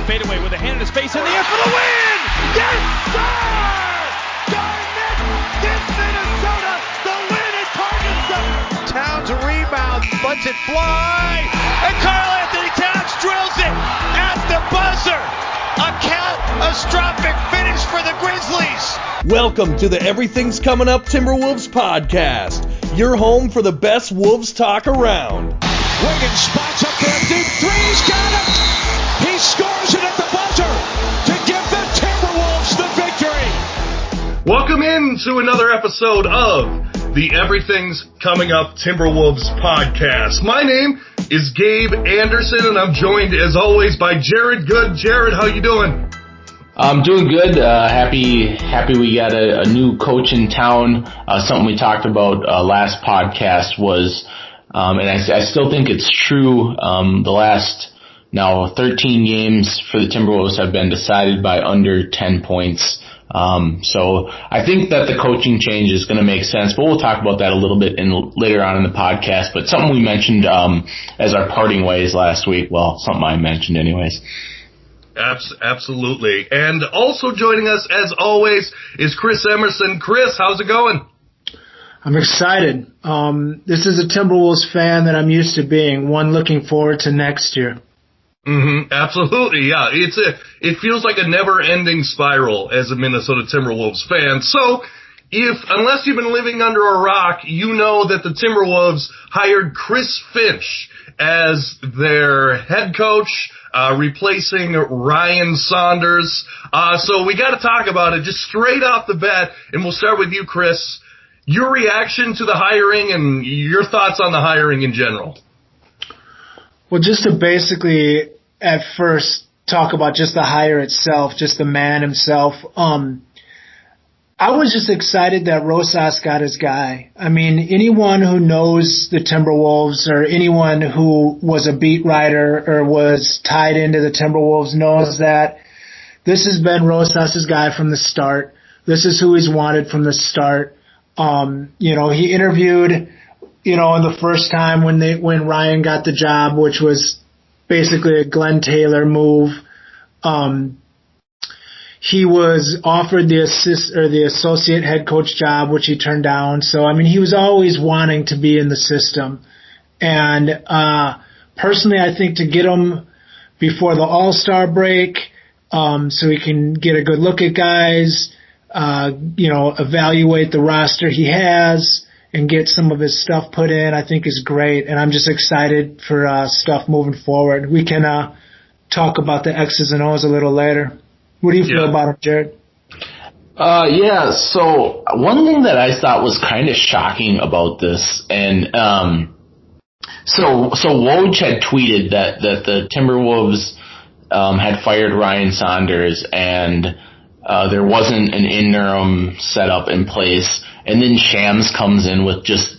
Fadeaway with a hand in his face in the air for the win! Yes, sir! Garnett gives Minnesota the win at Target Center! Towns rebound, lets it fly, and Karl Anthony Towns drills it at the buzzer! A catastrophic finish for the Grizzlies! Welcome to the Everything's Coming Up Timberwolves podcast, your home for the best Wolves talk around. Wiggins spots up there, deep three, he's got it! He scores it at the buzzer to give the Timberwolves the victory! Welcome in to another episode of the Everything's Coming Up Timberwolves podcast. My name is Gabe Anderson, and I'm joined, as always, by Jared Good. Jared, how you doing? I'm doing good. Happy we got a new coach in town. Something we talked about last podcast was, and I still think it's true, the last now 13 games for the Timberwolves have been decided by under 10 points. So I think that the coaching change is going to make sense, but we'll talk about that a little bit later on in the podcast. But something we mentioned as our parting ways last week. Well, something I mentioned anyways. Absolutely. And also joining us, as always, is Chris Emerson. Chris, how's it going? I'm excited. This is a Timberwolves fan that I'm used to being, one looking forward to next year. Absolutely, yeah. It feels like a never-ending spiral as a Minnesota Timberwolves fan. So, unless you've been living under a rock, you know that the Timberwolves hired Chris Finch as their head coach, replacing Ryan Saunders. So we got to talk about it just straight off the bat, and we'll start with you, Chris. Your reaction to the hiring and your thoughts on the hiring in general. Well, just to basically at first talk about just the hire itself, just the man himself. I was just excited that Rosas got his guy. I mean, anyone who knows the Timberwolves or anyone who was a beat writer or was tied into the Timberwolves knows that this has been Rosas' guy from the start. This is who he's wanted from the start. He interviewed, in the first time when Ryan got the job, which was basically a Glenn Taylor move. He was offered the associate head coach job, which he turned down. So, I mean, he was always wanting to be in the system. And personally, I think to get him before the All-Star break, so he can get a good look at guys, evaluate the roster he has and get some of his stuff put in, I think is great. And I'm just excited for stuff moving forward. We can talk about the X's and O's a little later. What do you feel about him, Jared? So one thing that I thought was kind of shocking about this, and so Woj had tweeted that the Timberwolves had fired Ryan Saunders and there wasn't an interim setup in place, and then Shams comes in with just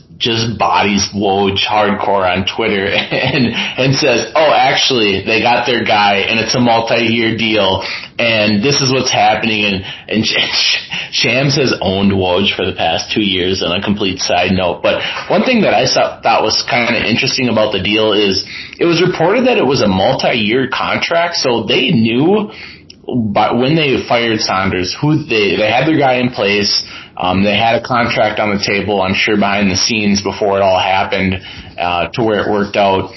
bodies Woj hardcore on Twitter and says, oh, actually, they got their guy, and it's a multi-year deal, and this is what's happening, and Shams has owned Woj for the past 2 years on a complete side note. But one thing that I thought was kind of interesting about the deal is it was reported that it was a multi-year contract, so they knew but when they fired Saunders, they had their guy in place. They had a contract on the table, I'm sure, behind the scenes before it all happened, to where it worked out.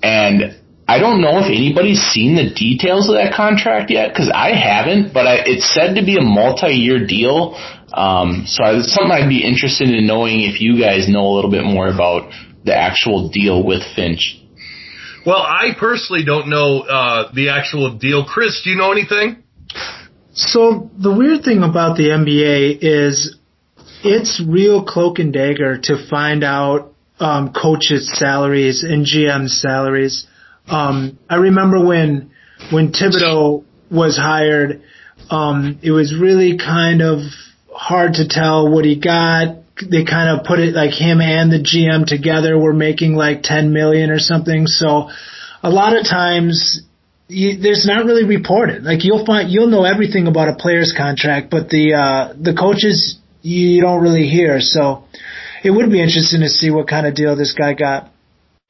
And I don't know if anybody's seen the details of that contract yet, because I haven't, but it's said to be a multi-year deal. So it's something I'd be interested in knowing if you guys know a little bit more about the actual deal with Finch. Well, I personally don't know the actual deal. Chris, do you know anything? So the weird thing about the NBA is it's real cloak and dagger to find out coaches' salaries and GM's salaries. I remember when Thibodeau was hired, it was really kind of hard to tell what he got. They kind of put it like him and the GM together were making like $10 million or something. So a lot of times there's not really reported. Like you'll know everything about a player's contract, but the coaches you don't really hear. So it would be interesting to see what kind of deal this guy got.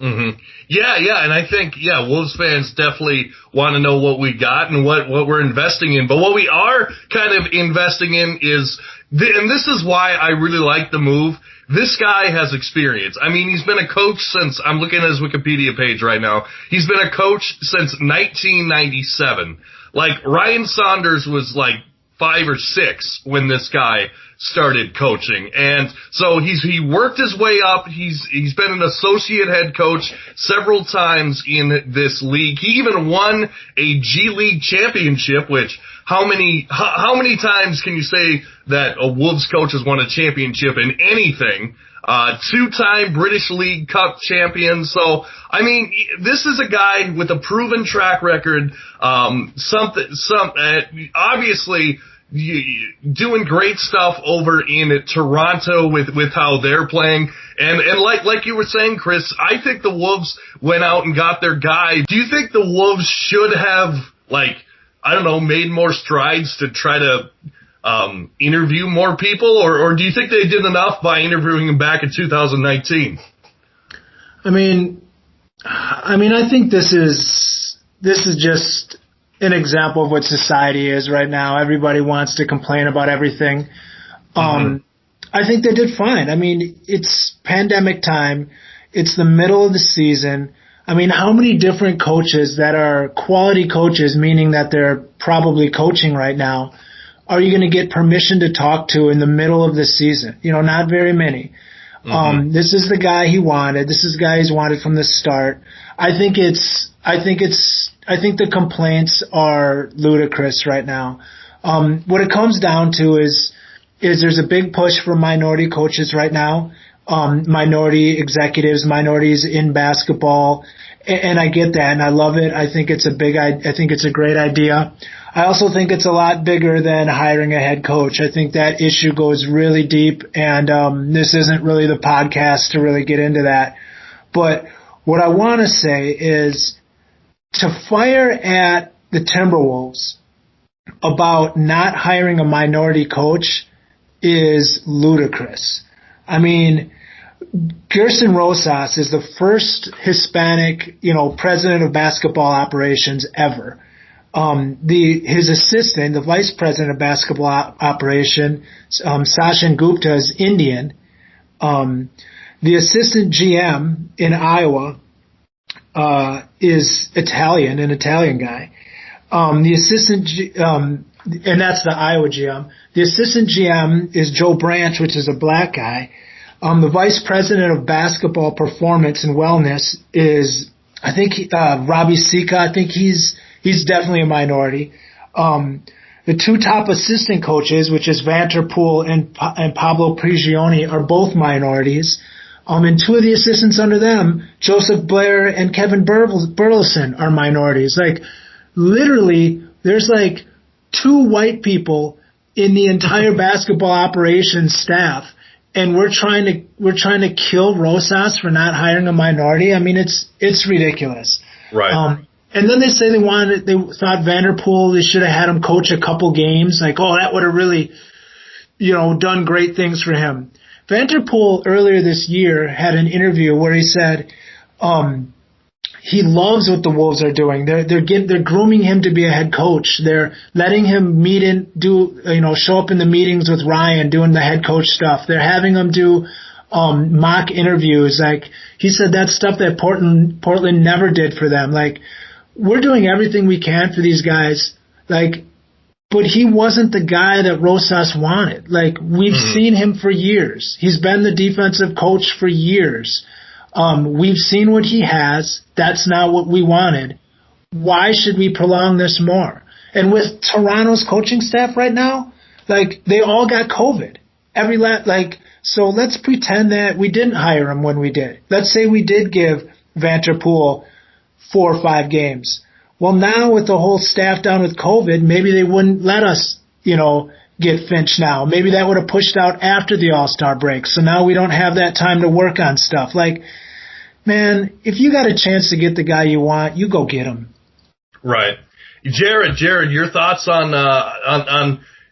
Mm-hmm. Yeah, and I think, Wolves fans definitely want to know what we got and what we're investing in. But what we are kind of investing in is, and this is why I really like the move, this guy has experience. I mean, he's been a coach since, I'm looking at his Wikipedia page right now, he's been a coach since 1997. Like, Ryan Saunders was like 5 or 6 when this guy started coaching. And so he worked his way up. He's been an associate head coach several times in this league. He even won a G League championship, which how many times can you say that a Wolves coach has won a championship in anything? 2-time British League Cup champion. So, I mean, this is a guy with a proven track record. Obviously, doing great stuff over in Toronto with how they're playing. And like you were saying, Chris, I think the Wolves went out and got their guy. Do you think the Wolves should have, made more strides to try to interview more people, or do you think they did enough by interviewing him back in 2019? I mean, I think this is just an example of what society is right now. Everybody wants to complain about everything. I think they did fine. I mean, it's pandemic time. It's the middle of the season. I mean, how many different coaches that are quality coaches, meaning that they're probably coaching right now, are you going to get permission to talk to in the middle of the season? Not very many. This is the guy he wanted. This is the guy he's wanted from the start. I think the complaints are ludicrous right now. What it comes down to is there's a big push for minority coaches right now, minority executives, minorities in basketball, and I get that, and I love it. I think it's a great idea. I also think it's a lot bigger than hiring a head coach. I think that issue goes really deep, and this isn't really the podcast to really get into that. But what I want to say is, to fire at the Timberwolves about not hiring a minority coach is ludicrous. I mean, Gerson Rosas is the first Hispanic, president of basketball operations ever. His assistant, the vice president of basketball operation, Sachin Gupta, is Indian. The assistant GM in Iowa is Italian, an Italian guy. The assistant, and that's the Iowa GM. The assistant GM is Joe Branch, which is a black guy. The vice president of basketball performance and wellness is, I think, Robbie Sika. I think he's definitely a minority. The 2 top assistant coaches, which is Vanterpool and Pablo Prigioni, are both minorities. And 2 of the assistants under them, Joseph Blair and Kevin Burleson, are minorities. Literally, there's 2 white people in the entire basketball operations staff, and we're trying to kill Rosas for not hiring a minority. I mean, it's ridiculous. Right. And then they say they thought Vanderpool, they should have had him coach a couple games. That would have really, done great things for him. Vanderpool earlier this year had an interview where he said, he loves what the Wolves are doing. They're grooming him to be a head coach. They're letting him show up in the meetings with Ryan, doing the head coach stuff. They're having him do mock interviews. He said that's stuff that Portland never did for them. We're doing everything we can for these guys. But he wasn't the guy that Rosas wanted. We've seen him for years. He's been the defensive coach for years. We've seen what he has. That's not what we wanted. Why should we prolong this more? And with Toronto's coaching staff right now, they all got COVID. So let's pretend that we didn't hire him when we did. Let's say we did give Vanterpool 4 or 5 games. Well, now with the whole staff down with COVID, maybe they wouldn't let us, get Finch now. Maybe that would have pushed out after the All-Star break. So now we don't have that time to work on stuff. Man, if you got a chance to get the guy you want, you go get him. Right. Jared, your thoughts on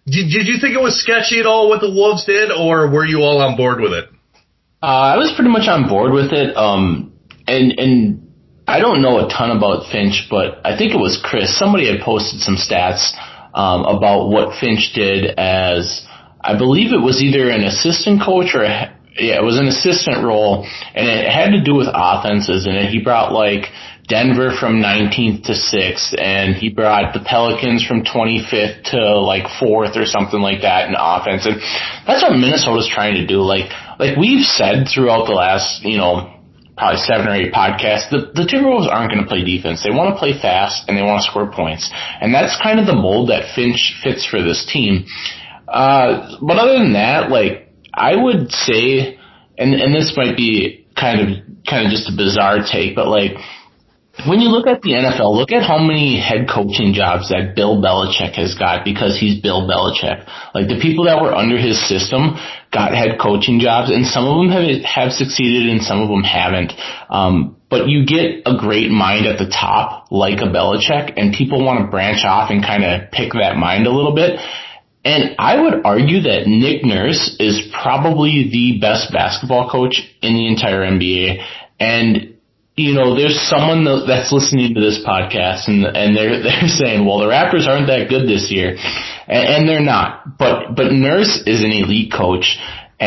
did you think it was sketchy at all what the Wolves did, or were you all on board with it? I was pretty much on board with it. and I don't know a ton about Finch, but I think it was Chris. Somebody had posted some stats about what Finch did as, I believe it was either an assistant coach or it was an assistant role, and it had to do with offenses. And he brought like Denver from 19th to 6th, and he brought the Pelicans from 25th to like 4th or something like that in offense. And that's what Minnesota's trying to do. Like we've said throughout the last, probably 7 or 8 podcasts, the Timberwolves aren't going to play defense. They want to play fast, and they want to score points. And that's kind of the mold that Finch fits for this team. But other than that, like, I would say, and this might be kind of just a bizarre take, but like, when you look at the NFL, look at how many head coaching jobs that Bill Belichick has got because he's Bill Belichick. Like, the people that were under his system got head coaching jobs, and some of them have succeeded and some of them haven't. But you get a great mind at the top, like a Belichick, and people want to branch off and kind of pick that mind a little bit. And I would argue that Nick Nurse is probably the best basketball coach in the entire NBA. And there's someone that's listening to this podcast and they're saying, well, the Raptors aren't that good this year. And they're not. But Nurse is an elite coach. So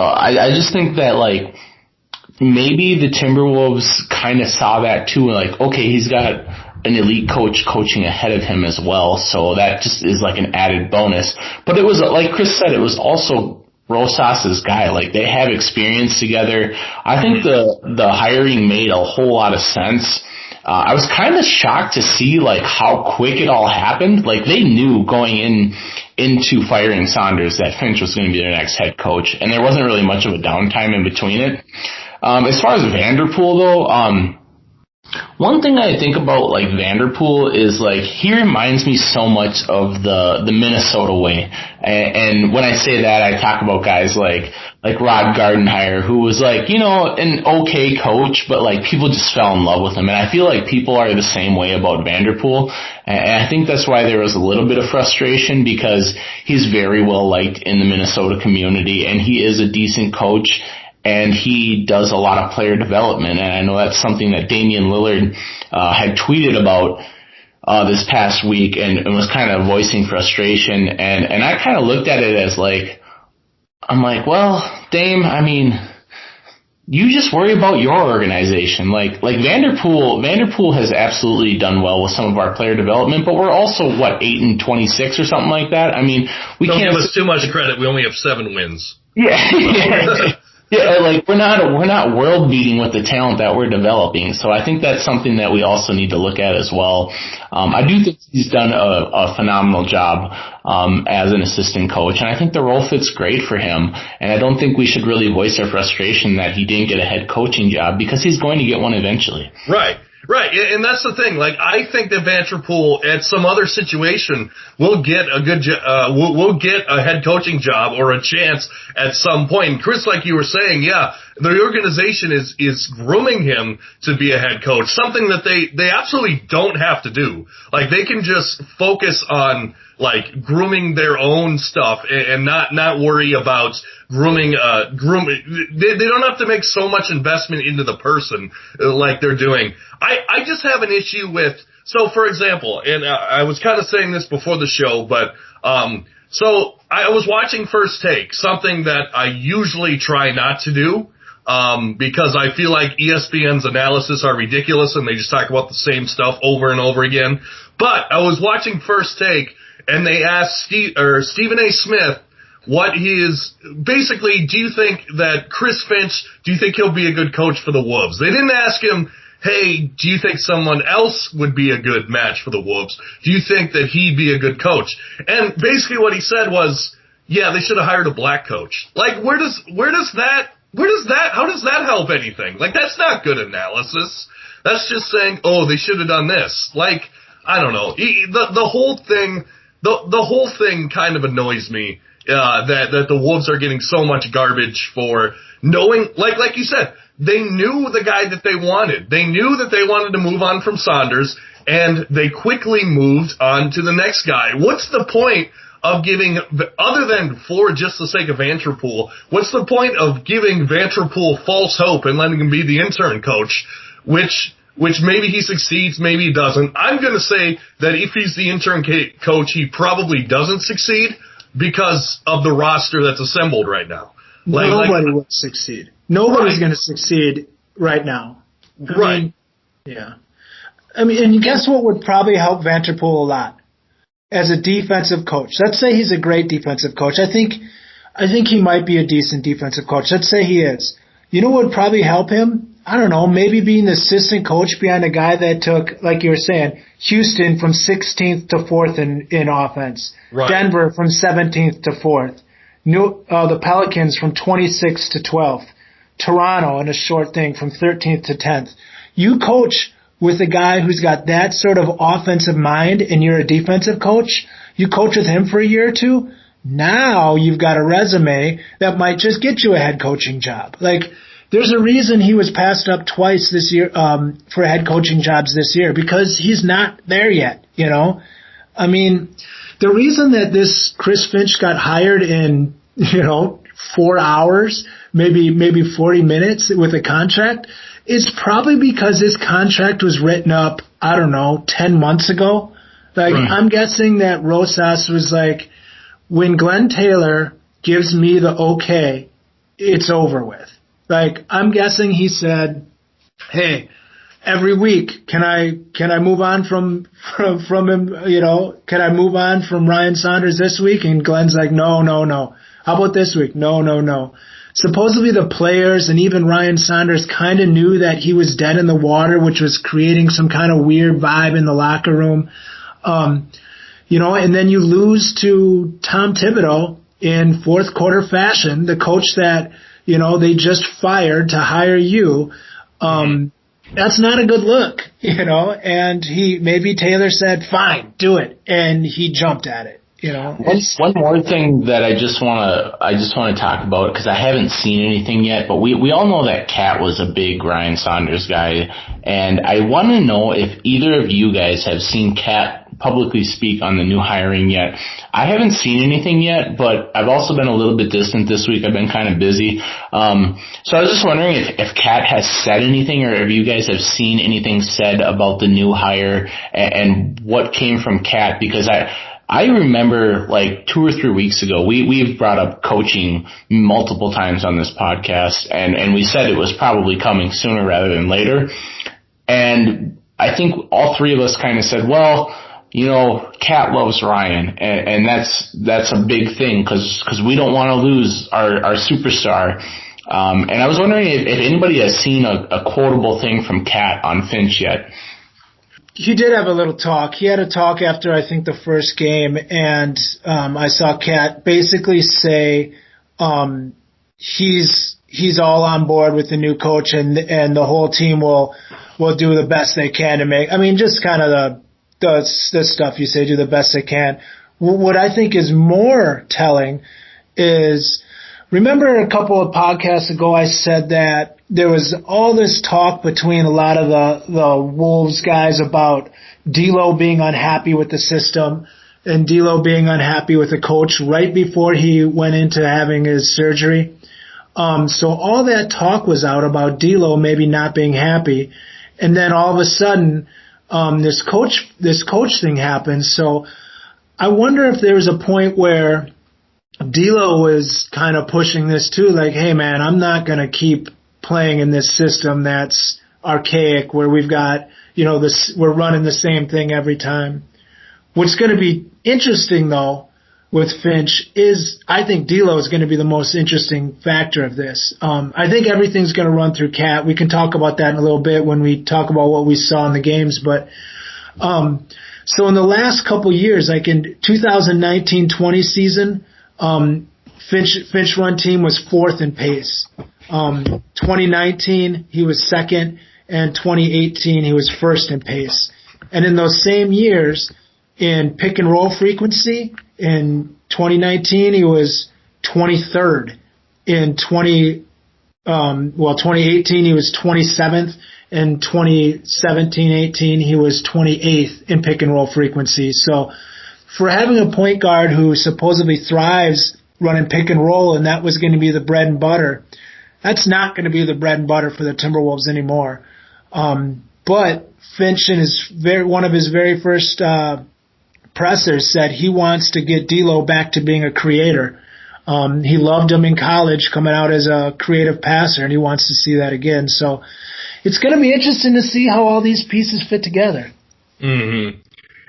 I just think that, like, maybe the Timberwolves kind of saw that too. Like, okay, he's got an elite coach coaching ahead of him as well. So that just is like an added bonus. But it was, like Chris said, it was also Rosas's guy. Like, they have experience together. I think the hiring made a whole lot of sense. I was kind of shocked to see like how quick it all happened. Like, they knew going into firing Saunders that Finch was going to be their next head coach, and there wasn't really much of a downtime in between it. As far as Vanderpool though, one thing I think about, like, Vanderpool is, like, he reminds me so much of the Minnesota way. And when I say that, I talk about guys like Rod Gardenhire, who was, like, an okay coach, but, like, people just fell in love with him. And I feel like people are the same way about Vanderpool. And I think that's why there was a little bit of frustration, because he's very well liked in the Minnesota community, and he is a decent coach. And he does a lot of player development, and I know that's something that Damian Lillard had tweeted about this past week, and was kind of voicing frustration. And I kind of looked at it as like, I'm like, well, Dame, I mean, you just worry about your organization. Like Vanderpool has absolutely done well with some of our player development, but we're also 8-26 or something like that. I mean, we don't can't give us too much credit. We only have 7 wins. Yeah. Yeah, like, we're not world beating with the talent that we're developing. So I think that's something that we also need to look at as well. I do think he's done a phenomenal job as an assistant coach, and I think the role fits great for him. And I don't think we should really voice our frustration that he didn't get a head coaching job, because he's going to get one eventually. Right. Right, and that's the thing. Like, I think that Vanderpool, at some other situation, will get a good, will get a head coaching job or a chance at some point. And Chris, like you were saying, yeah, the organization is grooming him to be a head coach, something that they absolutely don't have to do. Like, they can just focus on, like, grooming their own stuff and not worry about grooming. They don't have to make so much investment into the person like they're doing. I just have an issue with, so for example, and I was kind of saying this before the show, but so I was watching First Take, something that I usually try not to do, because I feel like ESPN's analysis are ridiculous and they just talk about the same stuff over and over again. But I was watching First Take, and they asked Stephen A. Smith what he is, basically, do you think that Chris Finch, do you think he'll be a good coach for the Wolves? They didn't ask him, hey, do you think someone else would be a good match for the Wolves? Do you think that he'd be a good coach? And basically what he said was, yeah, they should have hired a black coach. Like, how does that help anything? Like, that's not good analysis. That's just saying, oh, they should have done this. Like, I don't know. The whole thing kind of annoys me, that the Wolves are getting so much garbage for knowing, like you said, they knew the guy that they wanted. They knew that they wanted to move on from Saunders, and they quickly moved on to the next guy. What's the point of giving, other than for just the sake of Vanterpool, what's the point of giving Vanterpool false hope and letting him be the intern coach, which maybe he succeeds, maybe he doesn't. I'm going to say that if he's the intern coach, he probably doesn't succeed because of the roster that's assembled right now. Nobody would succeed. Nobody's going to succeed right now. Right. Yeah. I mean, and guess what would probably help Vanterpool a lot? As a defensive coach. Let's say he's a great defensive coach. I think he might be a decent defensive coach. Let's say he is. You know what would probably help him? I don't know, maybe being the assistant coach behind a guy that took, like you were saying, Houston from 16th to 4th in offense. Right. Denver from 17th to 4th. The Pelicans from 26th to 12th. Toronto in a short thing from 13th to 10th. You coach with a guy who's got that sort of offensive mind and you're a defensive coach, you coach with him for a year or two, now you've got a resume that might just get you a head coaching job. Like, there's a reason he was passed up twice this year for head coaching jobs this year, because he's not there yet, you know? I mean, the reason that this Chris Finch got hired in, 4 hours, maybe 40 minutes with a contract, it's probably because his contract was written up, 10 months ago. Like, right. I'm guessing that Rosas was like, when Glenn Taylor gives me the okay, it's over with. Like, I'm guessing he said, hey, every week, can I move on from him, can I move on from Ryan Saunders this week? And Glenn's like, no. How about this week? No. Supposedly the players and even Ryan Saunders kind of knew that he was dead in the water, which was creating some kind of weird vibe in the locker room. And then you lose to Tom Thibodeau in fourth quarter fashion, the coach that, they just fired to hire you. That's not a good look, and maybe Taylor said, fine, do it. And he jumped at it. One more thing that I just want to talk about, because I haven't seen anything yet, but we all know that Cat was a big Ryan Saunders guy, and I want to know if either of you guys have seen Cat publicly speak on the new hiring yet. I haven't seen anything yet, but I've also been a little bit distant this week. I've been kind of busy. So I was just wondering if Cat has said anything, or if you guys have seen anything said about the new hire and what came from Cat, because I remember like 2 or 3 weeks ago, we've brought up coaching multiple times on this podcast, and we said it was probably coming sooner rather than later. And I think all three of us kind of said, well, Cat loves Ryan, and that's a big thing because we don't want to lose our superstar. And I was wondering if anybody has seen a quotable thing from Cat on Finch yet. He did have a little talk. He had a talk after, I think, the first game, and I saw Cat basically say he's all on board with the new coach, and the whole team will do the best they can to make. I mean, just kind of the stuff you say, do the best they can. What I think is more telling is, remember a couple of podcasts ago I said that there was all this talk between a lot of the Wolves guys about D'Lo being unhappy with the system and D'Lo being unhappy with the coach right before he went into having his surgery. So all that talk was out about D'Lo maybe not being happy, and then all of a sudden this coach thing happens. So I wonder if there was a point where D'Lo was kind of pushing this too, like, hey man, I'm not going to keep playing in this system that's archaic where we've got, we're running the same thing every time. What's going to be interesting though with Finch is I think D'Lo is going to be the most interesting factor of this. I think everything's going to run through Cat. We can talk about that in a little bit when we talk about what we saw in the games, but so in the last couple years, like in 2019-20 season, Finch run team was fourth in pace. 2019 he was second, and 2018 he was first in pace. And in those same years, in pick and roll frequency, in 2019 he was 23rd. In 2018 he was 27th. In 2017-18 he was 28th in pick and roll frequency. So for having a point guard who supposedly thrives running pick and roll, and that was going to be the bread and butter, that's not going to be the bread and butter for the Timberwolves anymore. But Finch, in one of his very first pressers, said he wants to get D'Lo back to being a creator. He loved him in college coming out as a creative passer, and he wants to see that again. So it's going to be interesting to see how all these pieces fit together. Mm-hmm.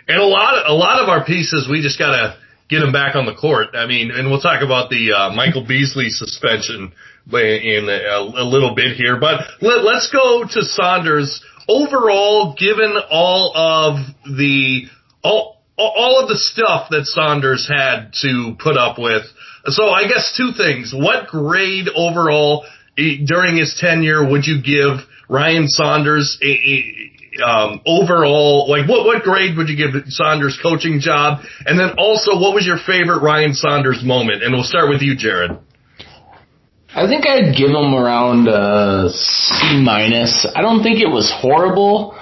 And a lot of our pieces, we just got to get them back on the court. I mean, and we'll talk about the Michael Beasley suspension in a little bit here. But let's go to Saunders. Overall, given all of the stuff that Saunders had to put up with, so I guess two things. What grade overall during his tenure would you give Ryan Saunders overall? Like, what grade would you give Saunders' coaching job? And then also, what was your favorite Ryan Saunders moment? And we'll start with you, Jared. I think I'd give him around C-. I don't think it was horrible.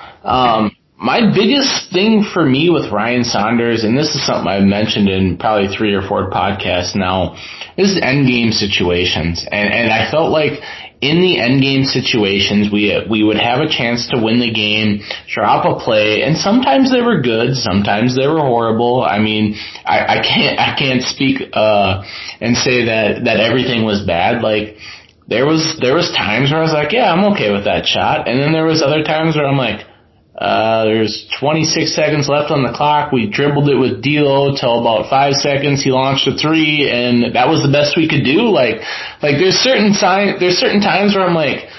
My biggest thing for me with Ryan Saunders, and this is something I've mentioned in probably 3 or 4 podcasts now, is end game situations. And I felt like in the end game situations, we would have a chance to win the game, drop a play, and sometimes they were good, sometimes they were horrible. I mean, I can't speak and say that everything was bad. Like, there was times where I was like, yeah, I'm okay with that shot, and then there was other times where I'm like, there's 26 seconds left on the clock. We dribbled it with D'Lo till about 5 seconds. He launched a 3, and that was the best we could do. Like there's certain times where I'm like,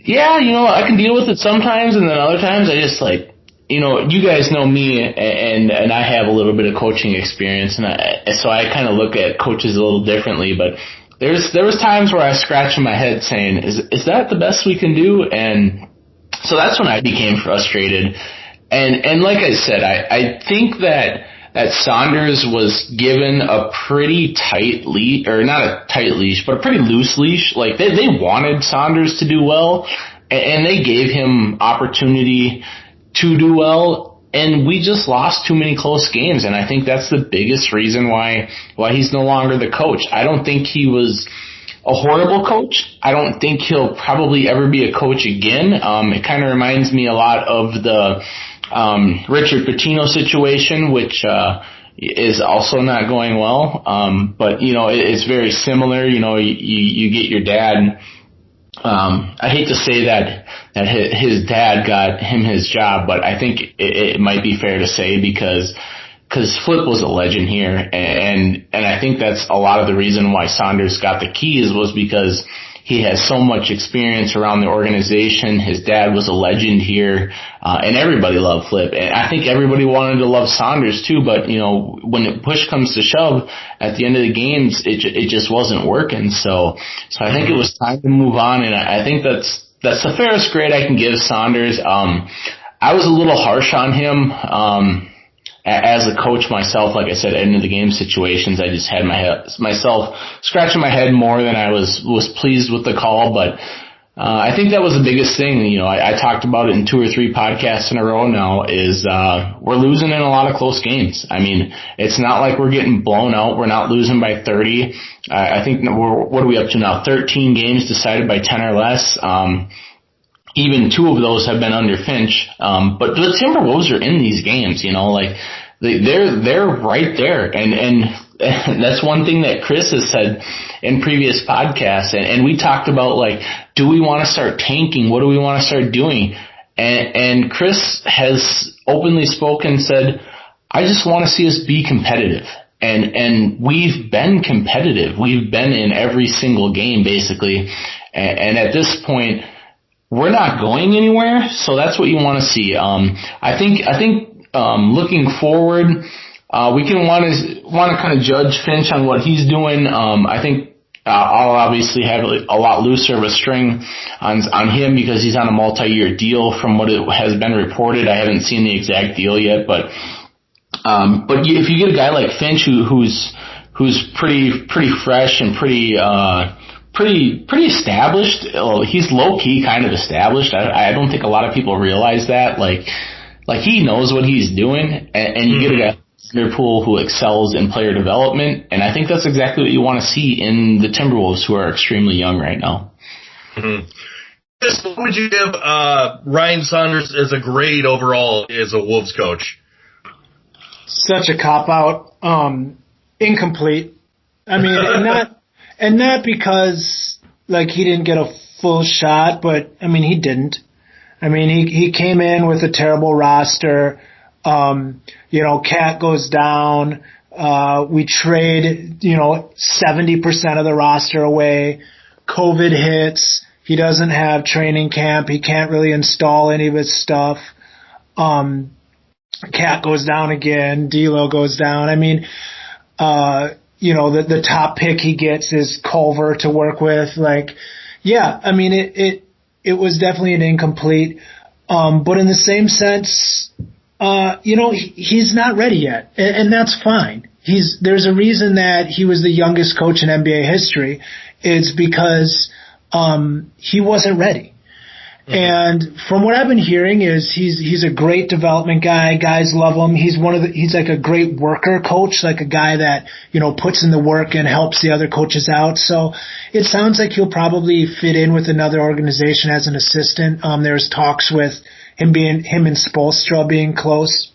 yeah, I can deal with it sometimes, and then other times I just like, you guys know me, and I have a little bit of coaching experience, and so I kind of look at coaches a little differently. But there was times where I scratch in my head saying, is that the best we can do? And so that's when I became frustrated. And like I said, I think that Saunders was given a pretty tight leash, or not a tight leash, but a pretty loose leash. Like, they wanted Saunders to do well, and they gave him opportunity to do well, and we just lost too many close games. And I think that's the biggest reason why he's no longer the coach. I don't think he was a horrible coach. I don't think he'll probably ever be a coach again. It kind of reminds me a lot of the Richard Pitino situation, which is also not going well. But it's very similar. You get your dad. I hate to say that his dad got him his job, but I think it might be fair to say because Flip was a legend here, and I think that's a lot of the reason why Saunders got the keys was because he has so much experience around the organization. His dad was a legend here, and everybody loved Flip. And I think everybody wanted to love Saunders too, but when the push comes to shove, at the end of the games, it just wasn't working. So I think it was time to move on, and I think that's the fairest grade I can give Saunders. I was a little harsh on him. As a coach myself, like I said, end of the game situations, I just had myself scratching my head more than I was pleased with the call. But I think that was the biggest thing. I talked about it in 2 or 3 podcasts in a row now, is we're losing in a lot of close games. I mean, it's not like we're getting blown out. We're not losing by 30. I think what are we up to now? 13 games decided by 10 or less. Even 2 of those have been under Finch. But the Timberwolves are in these games, like they're right there. And that's one thing that Chris has said in previous podcasts. And we talked about, like, do we want to start tanking? What do we want to start doing? And Chris has openly spoken, said, I just want to see us be competitive. And we've been competitive. We've been in every single game, basically. And at this point, we're not going anywhere, so that's what you want to see. I think looking forward, we can want to kind of judge Finch on what he's doing. I think I'll obviously have a lot looser of a string on him because he's on a multi-year deal from what it has been reported. I haven't seen the exact deal yet, but if you get a guy like Finch who's pretty fresh and pretty established. He's low-key kind of established. I don't think a lot of people realize that. Like he knows what he's doing, and you get a guy like Liverpool who excels in player development, and I think that's exactly what you want to see in the Timberwolves, who are extremely young right now. Mm-hmm. What would you give Ryan Saunders as a grade overall as a Wolves coach? Such a cop-out. Incomplete. I mean, and not because like he didn't get a full shot, but I mean he didn't. I mean he came in with a terrible roster. Cat goes down. We trade 70% of the roster away. COVID hits. He doesn't have training camp. He can't really install any of his stuff. Cat goes down again. D'Lo goes down. I mean, the top pick he gets is Culver to work with. Like, yeah, I mean, it was definitely an incomplete. But in the same sense, he's not ready yet, and that's fine. There's a reason that he was the youngest coach in NBA history. It's because he wasn't ready. Mm-hmm. And from what I've been hearing is he's a great development guy. Guys love him. He's like a great worker coach, like a guy that, puts in the work and helps the other coaches out. So it sounds like he'll probably fit in with another organization as an assistant. There's talks with him and Spoelstra being close.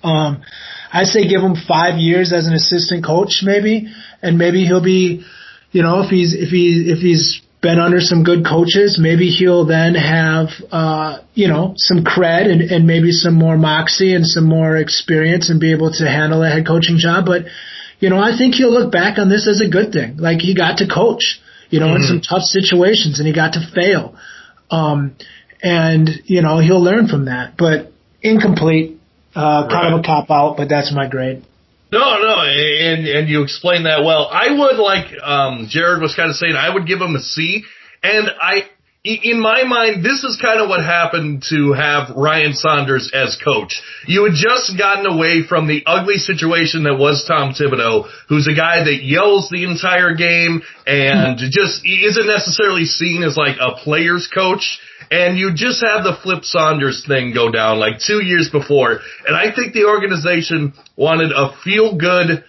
I say give him 5 years as an assistant coach maybe, and maybe he'll be, if he's been under some good coaches, maybe he'll then have, some cred and maybe some more moxie and some more experience and be able to handle a head coaching job. But, I think he'll look back on this as a good thing. Like he got to coach, in some tough situations and he got to fail. And he'll learn from that, but incomplete, kind of a cop out, but that's my grade. No, and you explained that well. I would, like Jared was kind of saying, I would give him a C. And in my mind, this is kind of what happened to have Ryan Saunders as coach. You had just gotten away from the ugly situation that was Tom Thibodeau, who's a guy that yells the entire game and just isn't necessarily seen as like a player's coach. And you just have the Flip Saunders thing go down like 2 years before. And I think the organization wanted a feel-good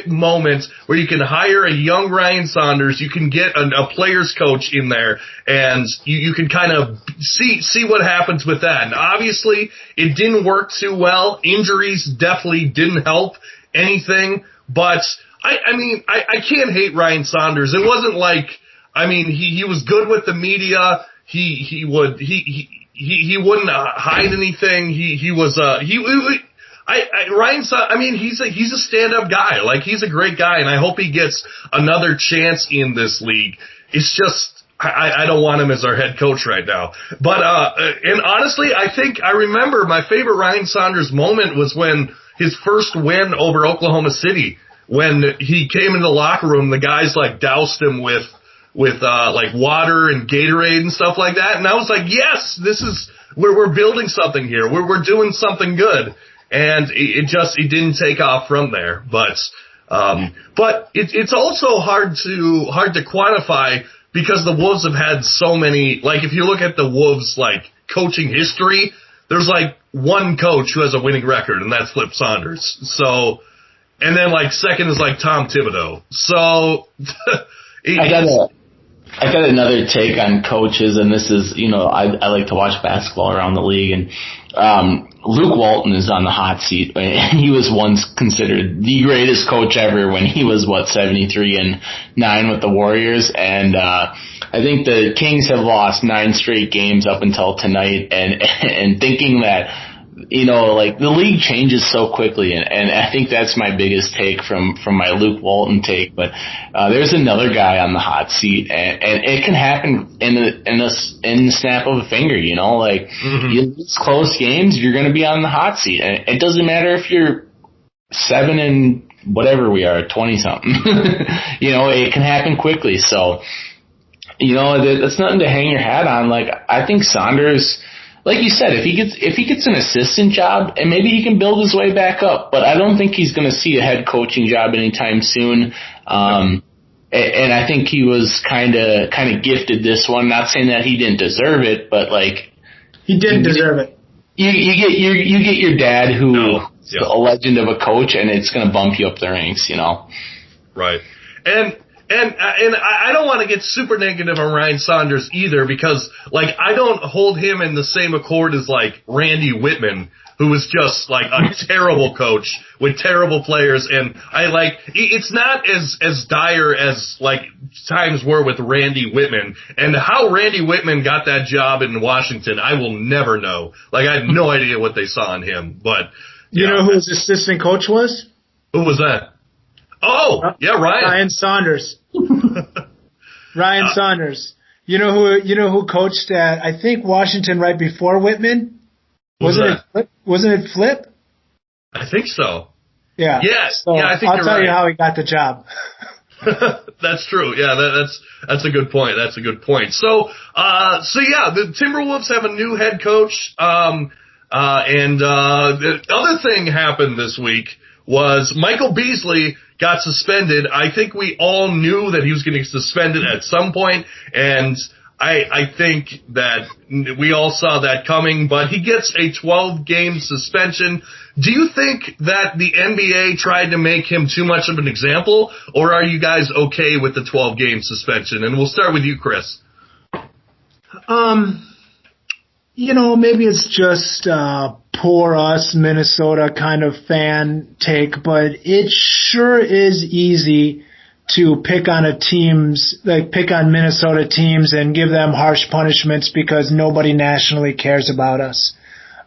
moment where you can hire a young Ryan Saunders, you can get a player's coach in there, and you can kind of see what happens with that. And obviously, it didn't work too well. Injuries definitely didn't help anything. But, I can't hate Ryan Saunders. It wasn't like, he was good with the media. He wouldn't hide anything. He's a stand-up guy. Like, he's a great guy, and I hope he gets another chance in this league. It's just, I don't want him as our head coach right now. But, and honestly, I remember my favorite Ryan Saunders moment was when his first win over Oklahoma City, when he came in the locker room, the guys like doused him with like water and Gatorade and stuff like that. And I was like, yes, we're building something here. We're doing something good. And it didn't take off from there. But it's also hard to quantify because the Wolves have had so many, like if you look at the Wolves like coaching history, there's like one coach who has a winning record, and that's Flip Saunders. So, and then like second is like Tom Thibodeau. So, I got another take on coaches, and this is, I like to watch basketball around the league, and Luke Walton is on the hot seat. He was once considered the greatest coach ever when he was, 73-9 with the Warriors, and I think the Kings have lost 9 straight games up until tonight, and thinking that, like the league changes so quickly, and I think that's my biggest take from my Luke Walton take. But there's another guy on the hot seat, and it can happen in the snap of a finger. Like you lose close games, you're going to be on the hot seat, and it doesn't matter if you're 7 and whatever we are, 20 something. It can happen quickly. So that's nothing to hang your hat on. Like I think Saunders, like you said, if he gets an assistant job, and maybe he can build his way back up, but I don't think he's going to see a head coaching job anytime soon. And I think he was kind of gifted this one. Not saying that he didn't deserve it, but like he didn't deserve it. You get your dad who's a legend of a coach, and it's going to bump you up the ranks, you know. Right. And I don't want to get super negative on Ryan Saunders either, because like I don't hold him in the same accord as like Randy Whitman, who was just like a terrible coach with terrible players. And it's not as dire as like times were with Randy Whitman. And how Randy Whitman got that job in Washington, I will never know. Like I had no idea what they saw in him. But you know who his assistant coach was? Who was that? Oh, yeah, Ryan Saunders. Ryan Saunders. You know who coached at, I think, Washington right before Whitman? Wasn't it Flip? I think so. Yeah. Yes. So yeah, I think I'll tell you how he got the job. That's true. Yeah, that's a good point. That's a good point. So yeah, the Timberwolves have a new head coach. And the other thing happened this week was Michael Beasley got suspended. I think we all knew that he was getting suspended at some point, and I think that we all saw that coming, but he gets a 12-game suspension. Do you think that the NBA tried to make him too much of an example, or are you guys okay with the 12-game suspension? And we'll start with you, Chris. Maybe it's just poor us Minnesota kind of fan take, but it sure is easy to pick on Minnesota teams and give them harsh punishments because nobody nationally cares about us.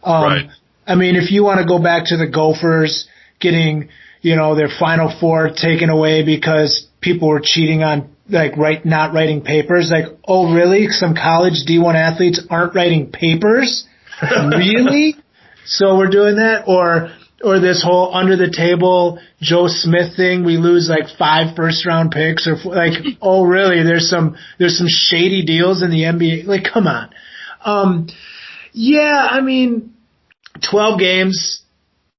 Right. I mean, if you want to go back to the Gophers getting, their Final Four taken away because people were cheating on not writing papers. Like, oh, really? Some college D1 athletes aren't writing papers? Really? So we're doing that? Or this whole under the table Joe Smith thing, we lose 5 first-round picks, or oh, really? There's some shady deals in the NBA. Come on. 12 games,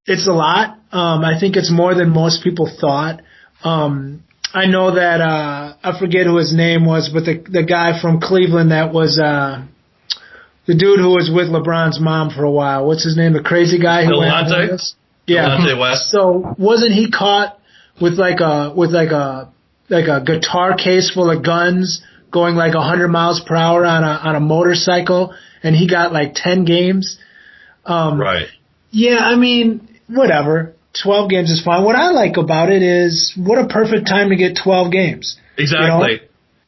it's a lot. I think it's more than most people thought. I know that I forget who his name was, but the guy from Cleveland that was the dude who was with LeBron's mom for a while. What's his name? The crazy guy who went on this? Yeah. Delonte West. So wasn't he caught with a guitar case full of guns going 100 miles per hour on a motorcycle, and he got 10 games? Right. Yeah, whatever. 12 games is fine. What I like about it is what a perfect time to get 12 games. Exactly.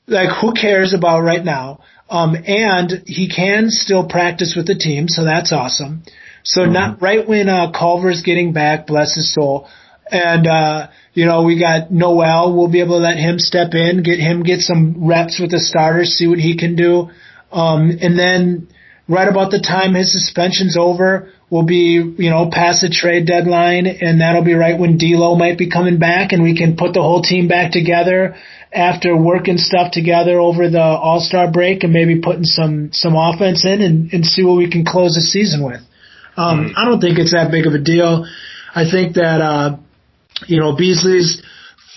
Who cares about right now? And he can still practice with the team, so that's awesome. So not right when Culver's getting back, bless his soul. And, we got Noel. We'll be able to let him step in, get some reps with the starters, see what he can do. And then right about the time his suspension's over, we'll be, past the trade deadline, and that'll be right when D'Lo might be coming back, and we can put the whole team back together after working stuff together over the All-Star break and maybe putting some offense in and see what we can close the season with. I don't think it's that big of a deal. I think that, Beasley's,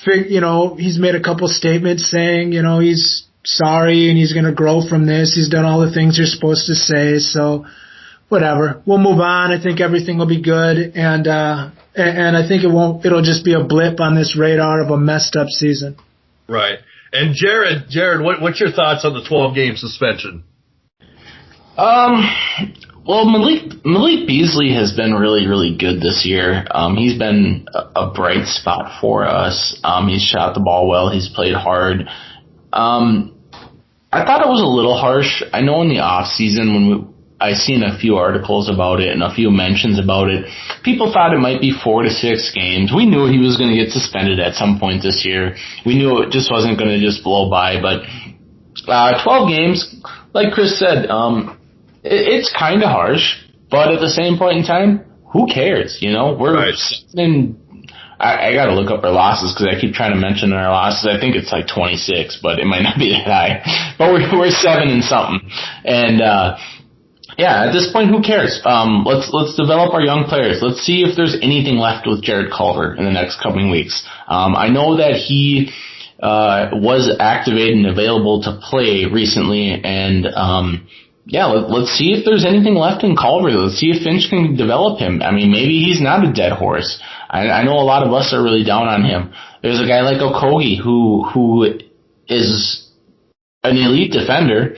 he's made a couple statements saying, he's sorry and he's going to grow from this. He's done all the things you're supposed to say. So whatever, we'll move on. I think everything will be good. And I think it'll just be a blip on this radar of a messed up season. Right. And Jared, what's your thoughts on the 12-game suspension? Well, Malik Beasley has been really, really good this year. He's been a bright spot for us. He's shot the ball well. He's played hard. I thought it was a little harsh. I know in the off season I seen a few articles about it and a few mentions about it. People thought it might be 4 to 6 games. We knew he was going to get suspended at some point this year. We knew it just wasn't going to just blow by. But 12 games, like Chris said, it's kind of harsh. But at the same point in time, who cares? We're right. I got to look up our losses because I keep trying to mention our losses. I think it's 26, but it might not be that high. But we're 7 and something. And at this point, who cares? Let's develop our young players. Let's see if there's anything left with Jared Culver in the next coming weeks. I know that he was activated and available to play recently, and let's see if there's anything left in Culver. Let's see if Finch can develop him. I mean, maybe he's not a dead horse. I know a lot of us are really down on him. There's a guy like Okogie who is an elite defender,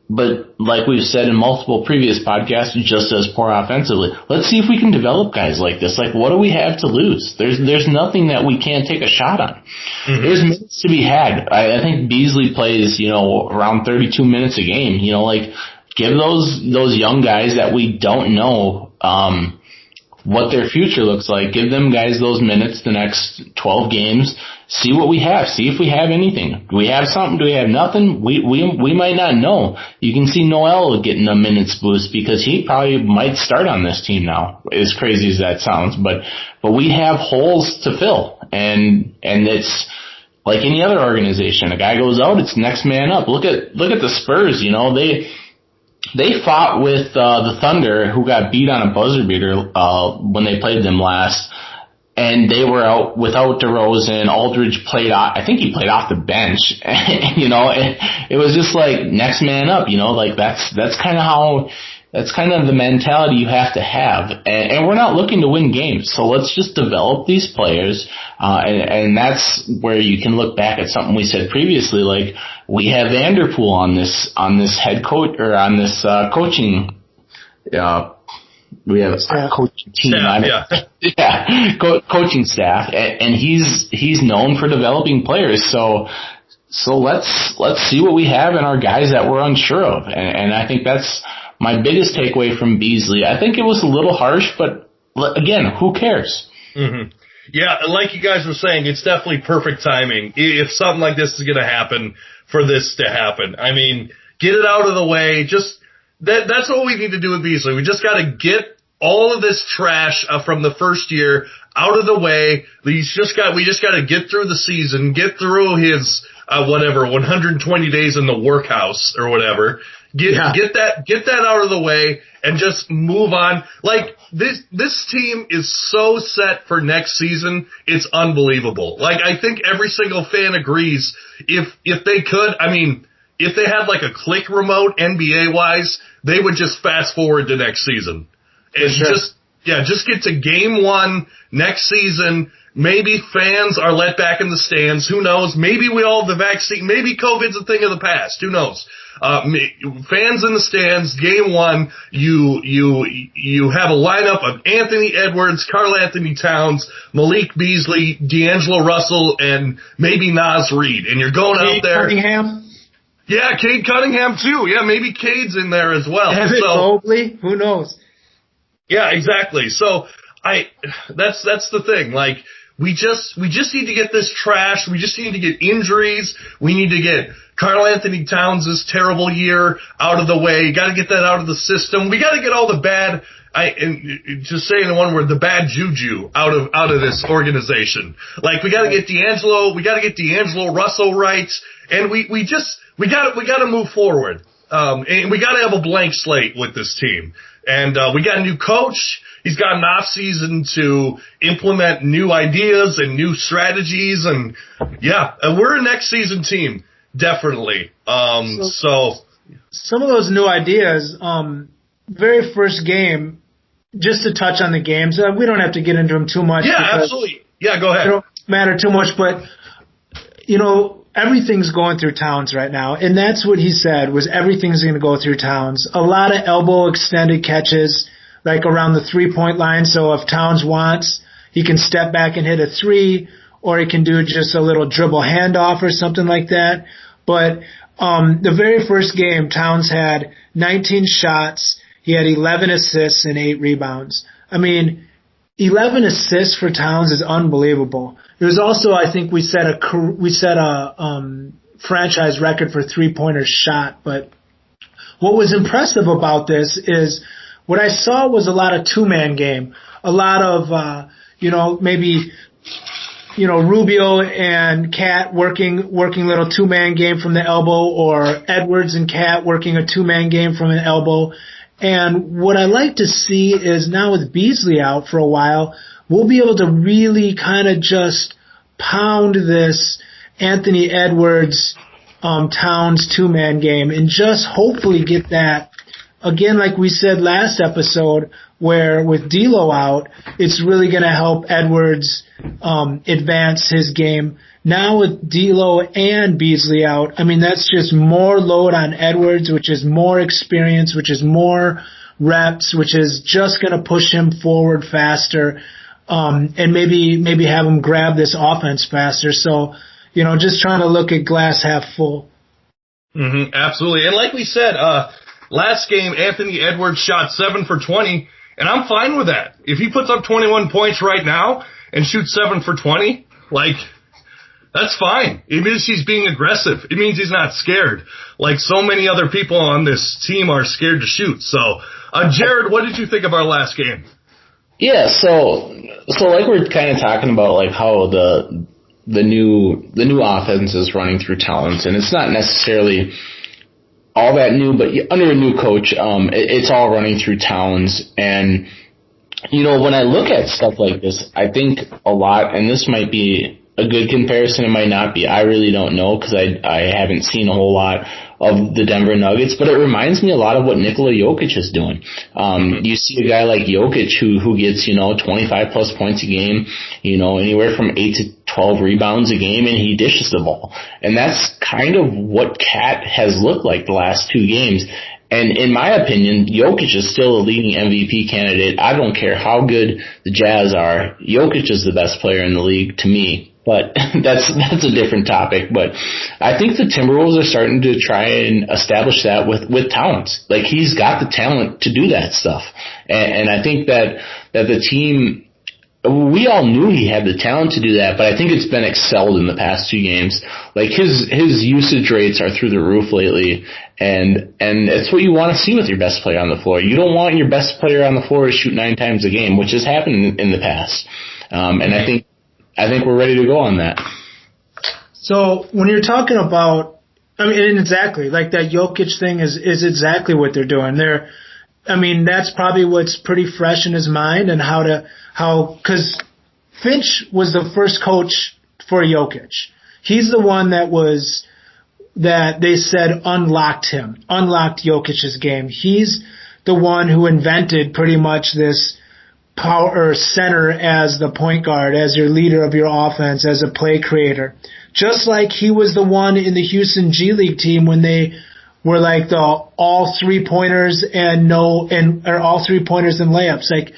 but like we've said in multiple previous podcasts, just as poor offensively. Let's see if we can develop guys like this. Like, what do we have to lose? There's nothing that we can't take a shot on. Mm-hmm. There's minutes to be had. I think Beasley plays, around 32 minutes a game. Like, give those young guys that we don't know, what their future looks like. Give them guys those minutes the next 12 games. See what we have. See if we have anything. Do we have something? Do we have nothing? We might not know. You can see Noel getting a minutes boost because he probably might start on this team now, as crazy as that sounds. But we have holes to fill. And it's like any other organization. A guy goes out, it's next man up. Look at the Spurs, They fought with the Thunder, who got beat on a buzzer beater when they played them last, and they were out without DeRozan. Aldridge played off. I think he played off the bench. It was just like next man up. Like that's kind of the mentality you have to have. And we're not looking to win games, so let's just develop these players. And that's where you can look back at something we said previously, like we have Vanderpool on this head coach or on this coaching. We have a coaching team on it. Coaching staff, and he's known for developing players. So let's see what we have in our guys that we're unsure of, and I think that's my biggest takeaway from Beasley. I think it was a little harsh, but again, who cares? Mm-hmm. Yeah, like you guys were saying, it's definitely perfect timing. If something like this is going to happen, for this to happen. I mean, get it out of the way. Just that's what we need to do with Beasley. We just got to get all of this trash from the first year out of the way. We just got to get through the season, get through his 120 days in the workhouse or whatever. Get that out of the way and just move on. Like this team is so set for next season, it's unbelievable. Like I think every single fan agrees. If they could, I mean, if they had like a click remote NBA wise, they would just fast forward to next season and just get to game 1 next season. Maybe fans are let back in the stands. Who knows? Maybe we all have the vaccine. Maybe COVID's a thing of the past. Who knows? Fans in the stands, game 1, you have a lineup of Anthony Edwards, Karl Anthony Towns, Malik Beasley, D'Angelo Russell, and maybe Naz Reid. And you're going out there. Cunningham? Yeah, Cade Cunningham too. Yeah, maybe Cade's in there as well. Evan Mobley? Who knows? Yeah, exactly. So that's the thing. Like, we just need to get this trash. We just need to get injuries. We need to get Karl Anthony Towns' terrible year out of the way. You got to get that out of the system. We got to get all the bad, just saying the one word, the bad juju out of this organization. Like we got to get D'Angelo Russell right, and we got to move forward. And we got to have a blank slate with this team. And we got a new coach. He's got an off season to implement new ideas and new strategies, and we're a next season team, definitely. So some of those new ideas, very first game, just to touch on the games, we don't have to get into them too much. Yeah, absolutely. Yeah, go ahead. They don't matter too much, but everything's going through Towns right now, and that's what he said was everything's going to go through Towns. A lot of elbow extended catches, like around the 3-point line. So if Towns wants, he can step back and hit a 3, or he can do just a little dribble handoff or something like that. But the very first game, Towns had 19 shots. He had 11 assists and 8 rebounds. I mean, 11 assists for Towns is unbelievable. It was also, I think we set a franchise record for 3-pointers shot. But what was impressive about this is what I saw was a lot of 2-man game, a lot of maybe Rubio and Cat working little 2-man game from the elbow, or Edwards and Cat working a 2-man game from an elbow. And what I like to see is now with Beasley out for a while, we'll be able to really kind of just pound this Anthony Edwards Towns two-man game and just hopefully get that, again, like we said last episode, where with D'Lo out, it's really going to help Edwards advance his game. Now with D'Lo and Beasley out, I mean, that's just more load on Edwards, which is more experience, which is more reps, which is just going to push him forward faster, and maybe have him grab this offense faster. So, just trying to look at glass half full. Mm-hmm, absolutely. And like we said, last game, Anthony Edwards shot 7 for 20, and I'm fine with that. If he puts up 21 points right now and shoots 7 for 20, that's fine. It means he's being aggressive. It means he's not scared. Like so many other people on this team are scared to shoot. So, Jared, what did you think of our last game? Yeah, so like we're kind of talking about like how the new offense is running through Towns, and it's not necessarily all that new, but under a new coach, it's all running through Towns. And when I look at stuff like this, I think a lot, and this might be a good comparison, it might not be. I really don't know because I haven't seen a whole lot of the Denver Nuggets, but it reminds me a lot of what Nikola Jokic is doing. You see a guy like Jokic who gets, 25 plus points a game, anywhere from 8 to 12 rebounds a game, and he dishes the ball. And that's kind of what Cat has looked like the last 2 games. And in my opinion, Jokic is still a leading MVP candidate. I don't care how good the Jazz are. Jokic is the best player in the league to me. But that's a different topic. But I think the Timberwolves are starting to try and establish that with Towns. Like, he's got the talent to do that stuff. And I think that the team, we all knew he had the talent to do that, but I think it's been excelled in the past 2 games. Like, his usage rates are through the roof lately, and it's what you want to see with your best player on the floor. You don't want your best player on the floor to shoot 9 times a game, which has happened in the past. And I think we're ready to go on that. So when you're talking about, exactly, like that Jokic thing is exactly what they're doing. That's probably what's pretty fresh in his mind, and because Finch was the first coach for Jokic. He's the one that they said unlocked Jokic's game. He's the one who invented pretty much this power center as the point guard, as your leader of your offense, as a play creator. Just like he was the one in the Houston G League team when they were like the all 3-pointers or all 3-pointers and layups. Like,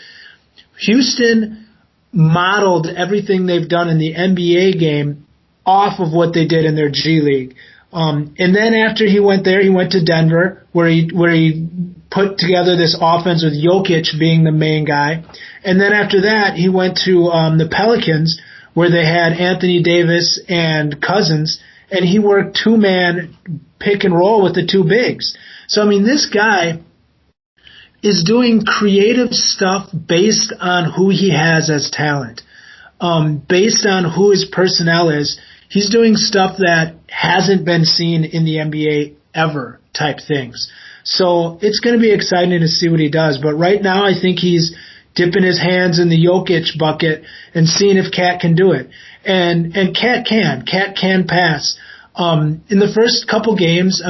Houston modeled everything they've done in the NBA game off of what they did in their G League. And then after he went there, he went to Denver, where he put together this offense with Jokic being the main guy. And then after that, he went to the Pelicans, where they had Anthony Davis and Cousins, and he worked 2-man pick and roll with the 2 bigs. So, this guy is doing creative stuff based on who he has as talent, based on who his personnel is. He's doing stuff that hasn't been seen in the NBA ever type things. So it's going to be exciting to see what he does. But right now, I think he's dipping his hands in the Jokic bucket and seeing if Cat can do it. And Cat can pass. In the first couple games,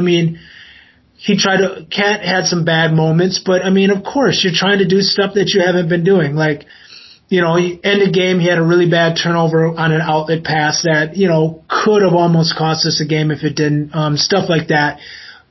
Cat had some bad moments, but of course, you're trying to do stuff that you haven't been doing. Like, he ended game, he had a really bad turnover on an outlet pass that, could have almost cost us a game if it didn't, stuff like that.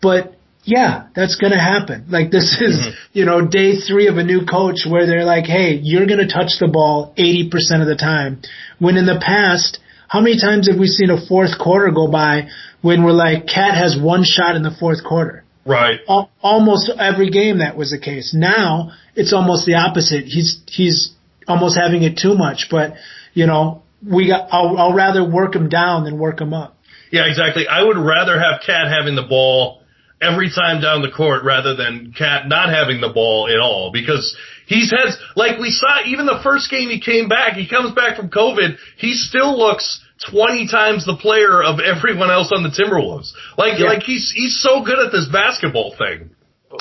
But yeah, that's going to happen. Like, this is, day 3 of a new coach where they're like, hey, you're going to touch the ball 80% of the time. When in the past, how many times have we seen a fourth quarter go by when we're like, Cat has 1 shot in the fourth quarter? Right. Almost every game that was the case. Now, it's almost the opposite. He's almost having it too much, but, I'll rather work him down than work him up. Yeah, exactly. I would rather have Cat having the ball every time down the court rather than Cat not having the ball at all, because he's had, like we saw, even the first game he came back, he comes back from COVID, he still looks 20 times the player of everyone else on the Timberwolves. Like he's so good at this basketball thing.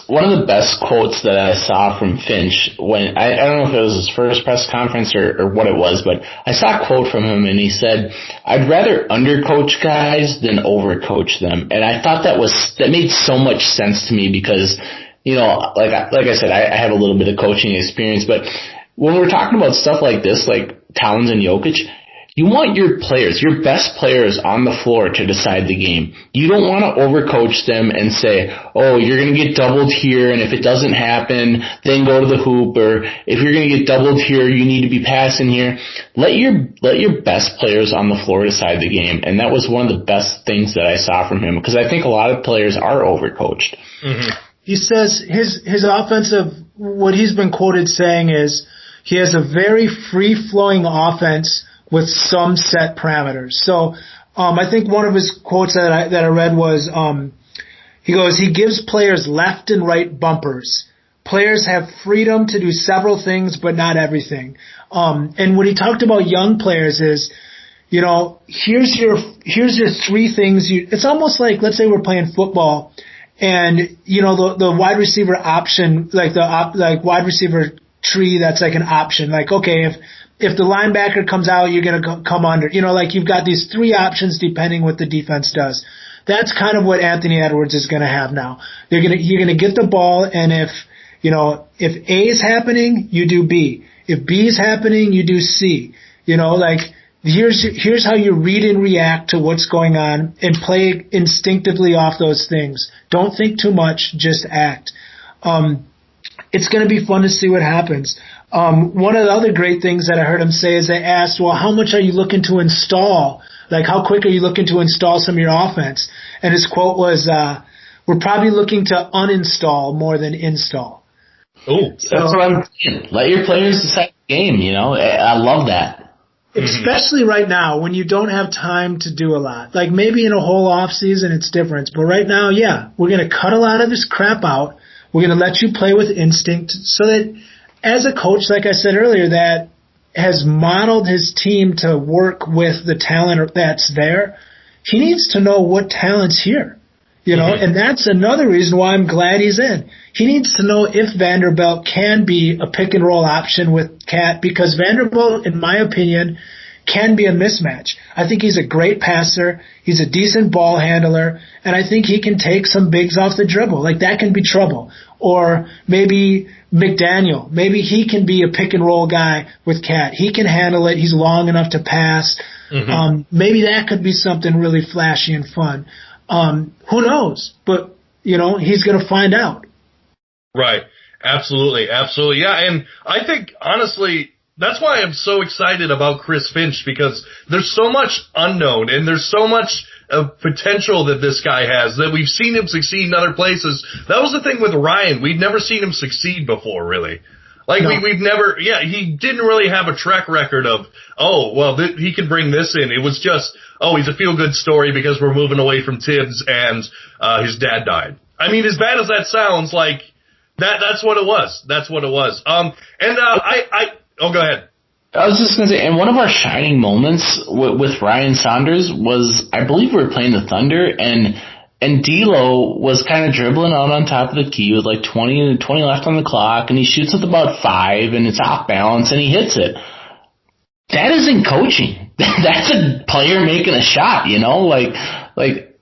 one of the best quotes that I saw from Finch when I don't know if it was his first press conference or what it was, but I saw a quote from him and he said, "I'd rather undercoach guys than overcoach them." And I thought that made so much sense to me because, like I said, I have a little bit of coaching experience, but when we're talking about stuff like this, like Towns and Jokic, you want your players, your best players on the floor to decide the game. You don't want to overcoach them and say, oh, you're going to get doubled here, and if it doesn't happen, then go to the hoop, or if you're going to get doubled here, you need to be passing here. Let your best players on the floor decide the game, and that was one of the best things that I saw from him, because I think a lot of players are overcoached. Mm-hmm. He says his offensive, what he's been quoted saying is, he has a very free-flowing offense with some set parameters. So I think one of his quotes that I read was, he goes, he gives players left and right bumpers. Players have freedom to do several things, but not everything. And what he talked about young players is, here's your three things. It's almost like, let's say we're playing football, and the wide receiver option, like wide receiver tree, that's like an option. Like, okay, if the linebacker comes out, you're going to come under. Like you've got these three options depending what the defense does. That's kind of what Anthony Edwards is going to have now. You're going to get the ball, and if A is happening, you do B. If B is happening, you do C. Like here's how you read and react to what's going on and play instinctively off those things. Don't think too much, just act. It's going to be fun to see what happens. One of the other great things that I heard him say is they asked, well, how much are you looking to install? Like, how quick are you looking to install some of your offense? And his quote was, we're probably looking to uninstall more than install. Oh, that's what I'm saying. Let your players decide the game, I love that. Especially right now when you don't have time to do a lot. Like maybe in a whole off season it's different. But right now, yeah, we're going to cut a lot of this crap out. We're going to let you play with instinct so that as a coach, like I said earlier, that has modeled his team to work with the talent that's there, he needs to know what talent's here. And that's another reason why I'm glad he's in. He needs to know if Vanderbilt can be a pick and roll option with Cat, because Vanderbilt, in my opinion, can be a mismatch. I think he's a great passer. He's a decent ball handler, and I think he can take some bigs off the dribble. Like that can be trouble. Or maybe McDaniel. Maybe he can be a pick and roll guy with Cat. He can handle it. He's long enough to pass. Maybe that could be something really flashy and fun. Who knows? But, he's going to find out. Right. Absolutely. Absolutely. Yeah. And I think, honestly, that's why I'm so excited about Chris Finch, because there's so much unknown and there's so much potential that this guy has, that we've seen him succeed in other places. That was the thing with Ryan. We'd never seen him succeed before, really. Like, no. We've never, he didn't really have a track record of, he can bring this in. It was just, he's a feel-good story because we're moving away from Tibbs and his dad died. I mean, as bad as that sounds, like, that's what it was. That's what it was. Go ahead. I was just going to say, and one of our shining moments with Ryan Saunders was, I believe we were playing the Thunder, and D'Lo was kind of dribbling out on top of the key with like 20 left on the clock, and he shoots with about 5, and it's off balance, and he hits it. That isn't coaching. That's a player making a shot, and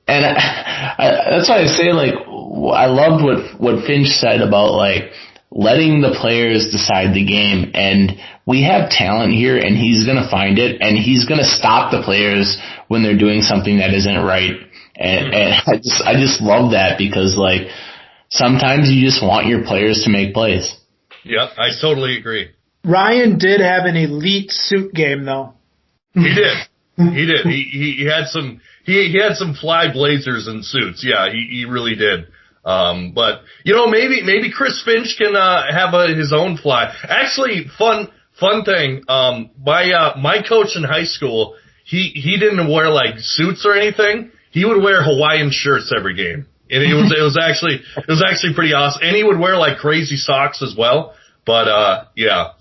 that's why I say, like, I loved what Finch said about, like, letting the players decide the game, and we have talent here, and he's going to find it, and he's going to stop the players when they're doing something that isn't right. And I just love that, because, like, sometimes you just want your players to make plays. Yeah, I totally agree. Ryan did have an elite suit game, though. He did. He did. He had some. He had some fly blazers and suits. Yeah, he really did. But maybe Chris Finch can have his own fly. Actually, fun thing. My coach in high school, he didn't wear like suits or anything. He would wear Hawaiian shirts every game, and it was actually pretty awesome. And he would wear like crazy socks as well. But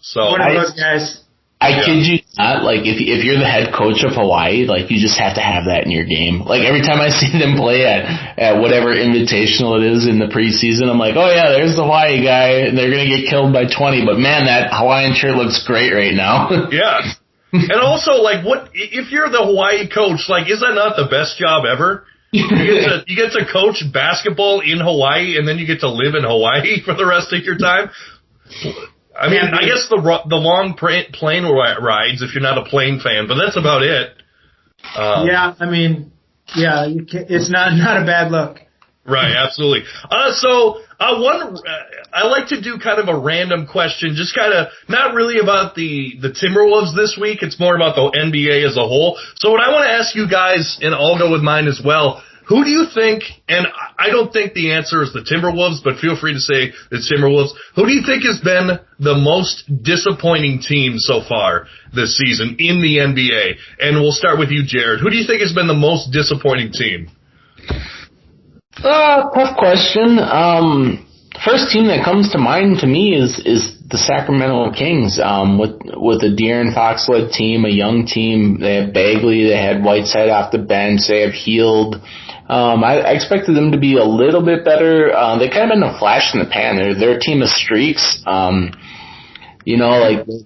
So one of those guys. I kid you not, like, if you're the head coach of Hawaii, like, you just have to have that in your game. Like, every time I see them play at whatever invitational it is in the preseason, I'm like, oh yeah, there's the Hawaii guy, and they're gonna get killed by 20, but man, that Hawaiian shirt looks great right now. Yeah. And also, like, what if you're the Hawaii coach, like, is that not the best job ever? You get to coach basketball in Hawaii, and then you get to live in Hawaii for the rest of your time? I mean, I guess the long plane rides if you're not a plane fan, but that's about it. It's not a bad look. Right, absolutely. I like to do kind of a random question, just kind of not really about the Timberwolves this week. It's more about the NBA as a whole. So what I want to ask you guys, and I'll go with mine as well. Who do you think, and I don't think the answer is the Timberwolves, but feel free to say the Timberwolves. Who do you think has been the most disappointing team so far this season in the NBA? And we'll start with you, Jared. Who do you think has been the most disappointing team? Tough question. First team that comes to mind to me is the Sacramento Kings. With the De'Aaron Fox-led team, a young team. They have Bagley. They had Whiteside off the bench. They have Hield. I expected them to be a little bit better. They kind of been a flash in the pan. They're a team of streaks. Like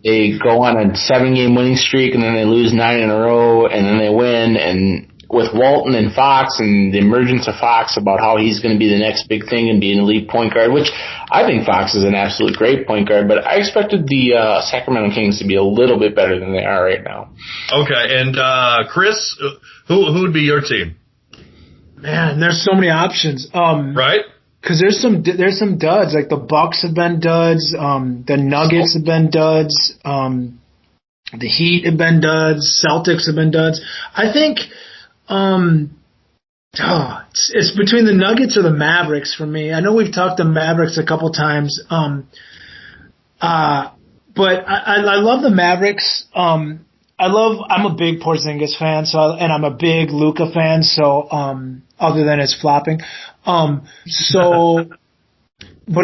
they go on a 7-game winning streak and then they lose 9 in a row and then they win. And with Walton and Fox and the emergence of Fox about how he's going to be the next big thing and be an elite point guard, which I think Fox is an absolute great point guard, but I expected the Sacramento Kings to be a little bit better than they are right now. Okay, and Chris, who would be your team? Man, there's so many options. Right? Because there's some duds. Like the Bucks have been duds. The Nuggets have been duds. The Heat have been duds. Celtics have been duds. I think it's between the Nuggets or the Mavericks for me. I know we've talked the Mavericks a couple times. But I love the Mavericks. I'm a big Porzingis fan, and I'm a big Luka fan, so, other than his flopping. But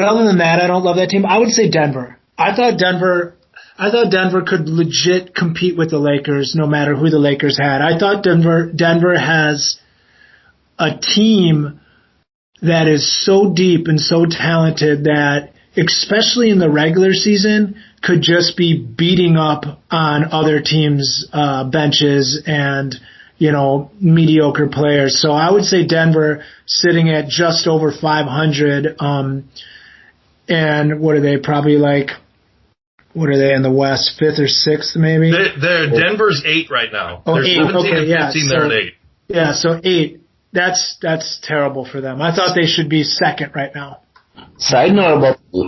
other than that, I don't love that team. I would say Denver. I thought Denver could legit compete with the Lakers no matter who the Lakers had. I thought Denver has a team that is so deep and so talented that, especially in the regular season, could just be beating up on other teams' benches and, mediocre players. So I would say Denver sitting at just over 500. And what are they? Probably what are they in the West? 5th or 6th, maybe? They're Denver's 8 right now. Oh, they're 8. 17 Okay, and 15, they're at 8. Yeah, so 8. That's terrible for them. I thought they should be 2nd right now. Side note about the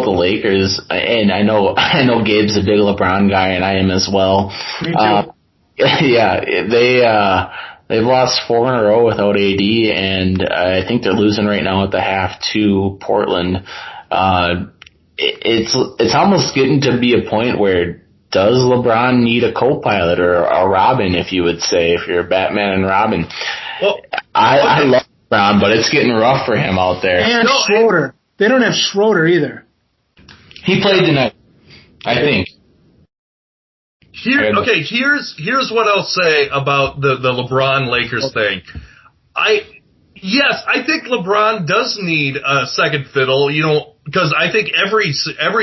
Lakers, and I know Gabe's a big LeBron guy, and I am as well. Me too. They've lost 4 in a row without AD, and I think they're losing right now at the half to Portland. It's almost getting to be a point where does LeBron need a co-pilot or a Robin, if you would say, if you're Batman and Robin? Well, I love LeBron, but it's getting rough for him out there. And Schroeder. They don't have Schroeder either. He played tonight, I think. Here's what I'll say about the LeBron Lakers thing. I think LeBron does need a second fiddle, because I think every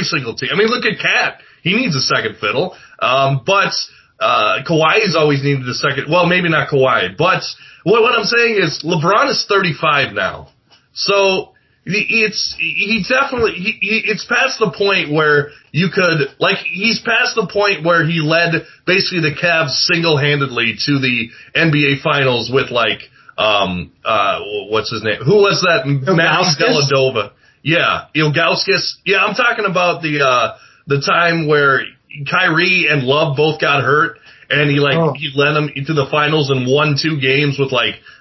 single team. I mean, look at Kat. He needs a second fiddle. But Kawhi's always needed a second. Well, maybe not Kawhi, but what I'm saying is LeBron is 35 now. So it's past the point where you could, he's past the point where he led basically the Cavs single-handedly to the NBA Finals with what's his name? Who was that? Matthew Dellavedova. Yeah, Ilgauskas. Yeah, I'm talking about the time where Kyrie and Love both got hurt, and he led them into the finals and won 2 games with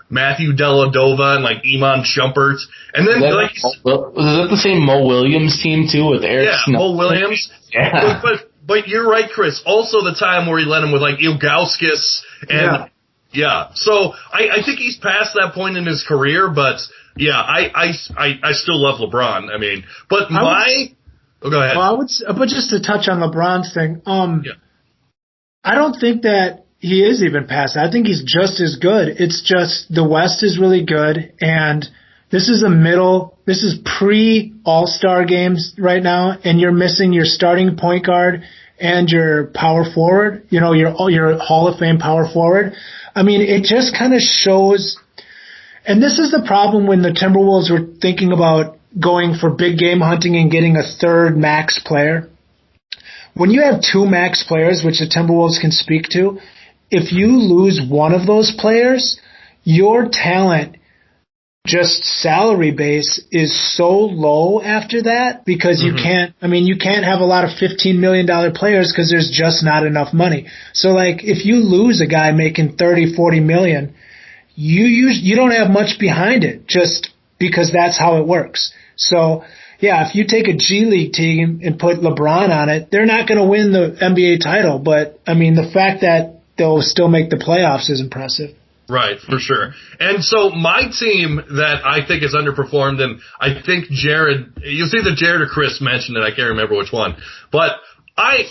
Matthew Dellavedova and Iman Shumpert. And then was that the same Mo Williams team too with Eric Snow? Mo Williams. Yeah. But you're right, Chris. Also the time where he led them with Ilgauskas and So I think he's past that point in his career, but I still love LeBron. I mean, but Oh, go ahead. Well, but just to touch on LeBron's thing, Yeah. I don't think that he is even past that. I think he's just as good. It's just the West is really good, and this is this is pre-All-Star games right now, and you're missing your starting point guard and your power forward, your Hall of Fame power forward. I mean, it just kind of shows, and this is the problem when the Timberwolves were thinking about going for big game hunting and getting a third max player. When you have two max players, which the Timberwolves can speak to, if you lose one of those players, your talent, just salary base, is so low after that because you can't have a lot of $15 million players because there's just not enough money. So like if you lose a guy making 30, 40 million, you don't have much behind it just because that's how it works. So yeah, if you take a G League team and put LeBron on it, they're not going to win the NBA title. But I mean, the fact that they'll still make the playoffs is impressive. Right, for sure. And so my team that I think is underperformed, and I think Jared, it was either Jared or Chris mentioned it, I can't remember which one, but I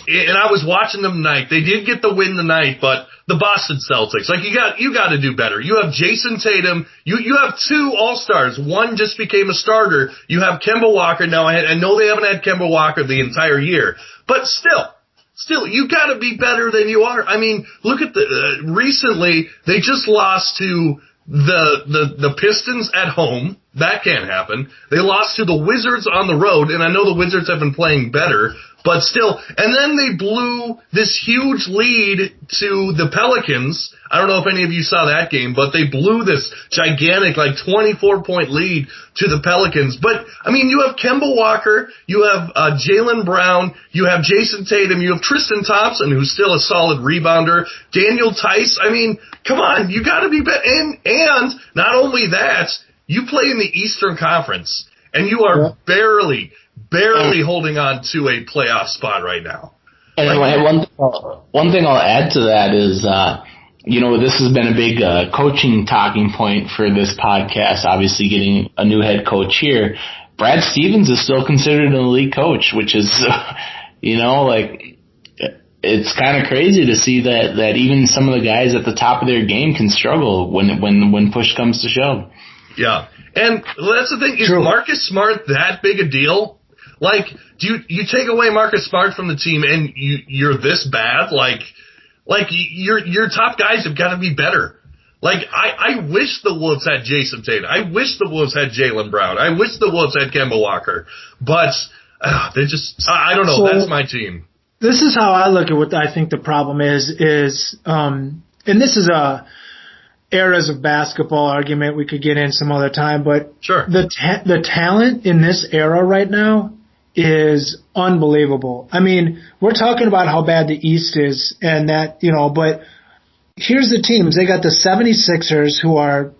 was watching them tonight. They did get the win tonight, but the Boston Celtics, like you got to do better. You have Jason Tatum. You have two All-Stars. One just became a starter. You have Kemba Walker now. I know they haven't had Kemba Walker the entire year, but Still, you got to be better than you are. I mean, look at recently they just lost to the Pistons at home. That can't happen. They lost to the Wizards on the road, and I know the Wizards have been playing better, but still. And then they blew this huge lead to the Pelicans. I don't know if any of you saw that game, but they blew this gigantic, 24-point lead to the Pelicans. But, I mean, you have Kemba Walker, you have Jaylen Brown, you have Jason Tatum, you have Tristan Thompson, who's still a solid rebounder, Daniel Tice. I mean, come on, you got to be better. And not only that, you play in the Eastern Conference, and you are barely holding on to a playoff spot right now. And one thing I'll add to that is, this has been a big coaching talking point for this podcast, obviously getting a new head coach here. Brad Stevens is still considered an elite coach, which is, it's kind of crazy to see that even some of the guys at the top of their game can struggle when push comes to shove. Yeah. And that's the thing. Is Marcus Smart that big a deal? Like, do you take away Marcus Smart from the team and you're this bad? Like your top guys have got to be better. Like, I wish the Wolves had Jason Tatum. I wish the Wolves had Jaylen Brown. I wish the Wolves had Kemba Walker. But they just, I don't know. So, that's my team. This is how I look at what I think the problem is, and this is a eras of basketball argument we could get in some other time, but sure. The talent in this era right now is unbelievable. I mean, we're talking about how bad the East is and that, but here's the teams. They got the 76ers, who are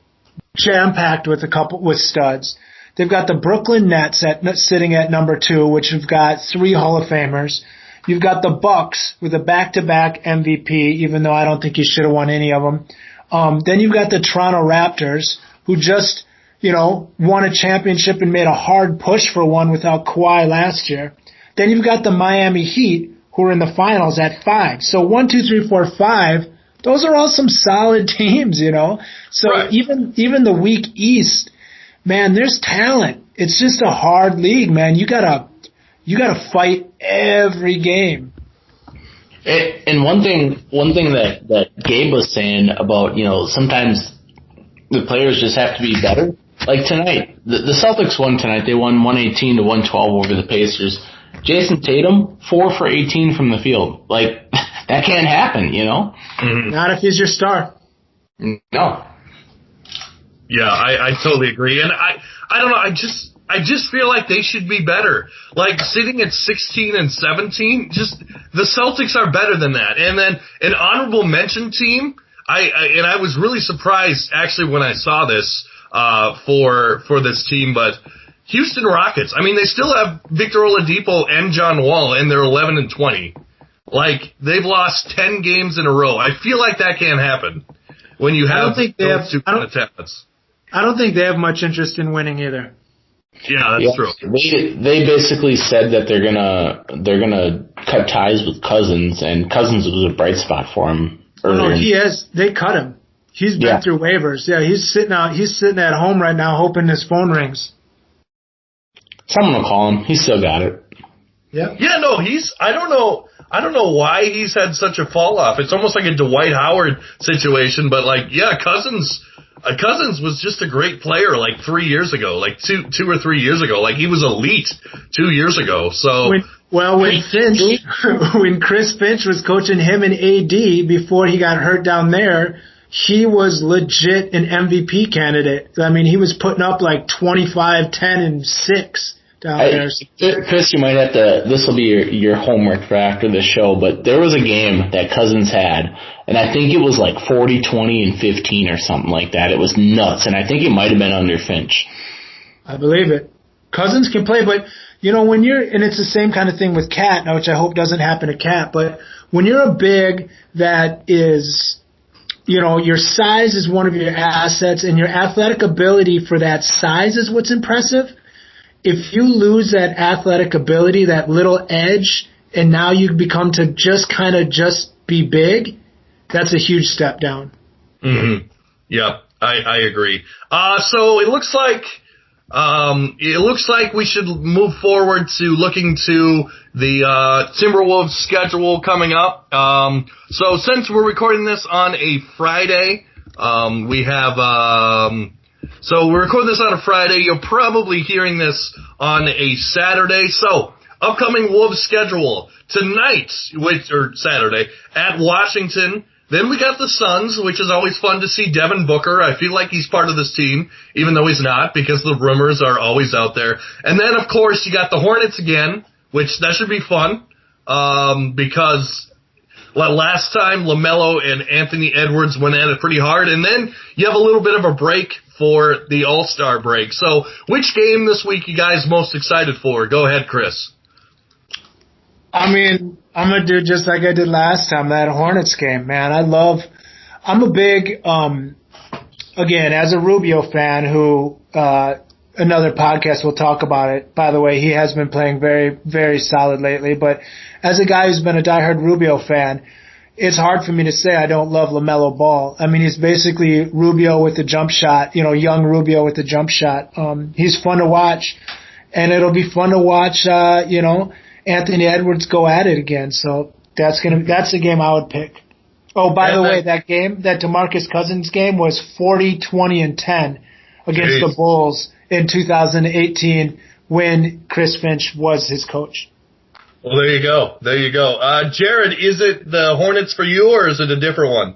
jam-packed with studs. They've got the Brooklyn Nets sitting at number 2, which have got 3 Hall of Famers. You've got the Bucks with a back-to-back MVP, even though I don't think he should have won any of them. Then you've got the Toronto Raptors, who just, won a championship and made a hard push for one without Kawhi last year. Then you've got the Miami Heat, who are in the finals at 5. So 1, 2, 3, 4, 5, those are all some solid teams, So right. Even the weak East, man, there's talent. It's just a hard league, man. You gotta fight every game. And one thing that Gabe was saying about, sometimes the players just have to be better. Like tonight, the Celtics won tonight. They won 118 to 112 over the Pacers. Jason Tatum, 4 for 18 from the field. Like, that can't happen, Mm-hmm. Not if he's your star. No. Yeah, I totally agree. And I don't know, I just feel like they should be better. Like, sitting at 16 and 17, just the Celtics are better than that. And then an honorable mention team, I was really surprised actually when I saw this for this team, but Houston Rockets. I mean, they still have Victor Oladipo and John Wall, and they're 11 and 20. Like, they've lost 10 games in a row. I feel like that can't happen when you have those two kind of talents. I don't think they have much interest in winning either. Yeah, that's true. They basically said that they're gonna cut ties with Cousins, and Cousins was a bright spot for him earlier. No, he is. They cut him. He's been through waivers. Yeah, he's sitting at home right now, hoping his phone rings. Someone will call him. He's still got it. Yeah. Yeah, no, I don't know why he's had such a fall off. It's almost like a Dwight Howard situation, but Cousins was just a great player 3 years ago, two or 3 years ago. He was elite 2 years ago. So when Chris Finch was coaching him and AD before he got hurt down there, he was legit an MVP candidate. I mean, he was putting up 25, 10, and 6 down there. Chris, you might have to, this will be your homework for after the show, but there was a game that Cousins had, and I think it was 40, 20, and 15 or something like that. It was nuts, and I think it might have been under Finch. I believe it. Cousins can play, but, when and it's the same kind of thing with Cat, which I hope doesn't happen to Cat, but when you're a big that is, your size is one of your assets, and your athletic ability for that size is what's impressive. If you lose that athletic ability, that little edge, and now you become to just be big, that's a huge step down. Mm-hmm. Yeah, I agree. So it looks like we should move forward to looking to the Timberwolves schedule coming up. So since we're recording this on a Friday, we have so we're recording this on a Friday. You're probably hearing this on a Saturday. So upcoming Wolves schedule tonight, or Saturday, at Washington. Then we got the Suns, which is always fun to see Devin Booker. I feel like he's part of this team, even though he's not, because the rumors are always out there. And then, of course, you got the Hornets again, which that should be fun, because last time LaMelo and Anthony Edwards went at it pretty hard. And then you have a little bit of a break for the All-Star break. So which game this week you guys most excited for? Go ahead, Chris. I mean, I'm going to do just like I did last time, that Hornets game, man. I'm a big, again, as a Rubio fan who, another podcast will talk about it. By the way, he has been playing very, very solid lately. But as a guy who's been a diehard Rubio fan, it's hard for me to say I don't love LaMelo Ball. I mean, he's basically Rubio with the jump shot, young Rubio with the jump shot. He's fun to watch, and it'll be fun to watch, Anthony Edwards go at it again. So that's the game I would pick. Oh, by the way, that DeMarcus Cousins game was 40, 20, and 10 against the Bulls in 2018 when Chris Finch was his coach. Well, there you go. Jared, is it the Hornets for you, or is it a different one?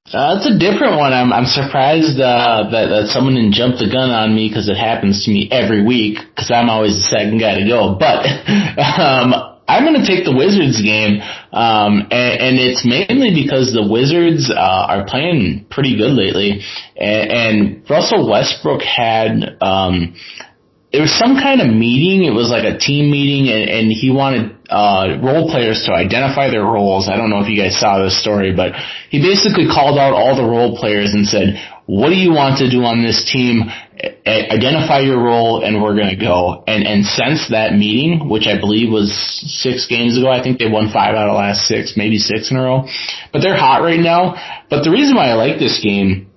It's a different one. I'm surprised that someone didn't jump the gun on me, because it happens to me every week, because I'm always the second guy to go. But I'm going to take the Wizards game, and it's mainly because the Wizards are playing pretty good lately, and Russell Westbrook had it was some kind of meeting. It was like a team meeting, and he wanted role players to identify their roles. I don't know if you guys saw this story, but he basically called out all the role players and said, what do you want to do on this team? Identify your role, and we're going to go. And since that meeting, which I believe was 6 games ago, I think they won 5 out of the last 6, maybe 6 in a row. But they're hot right now. But the reason why I like this game,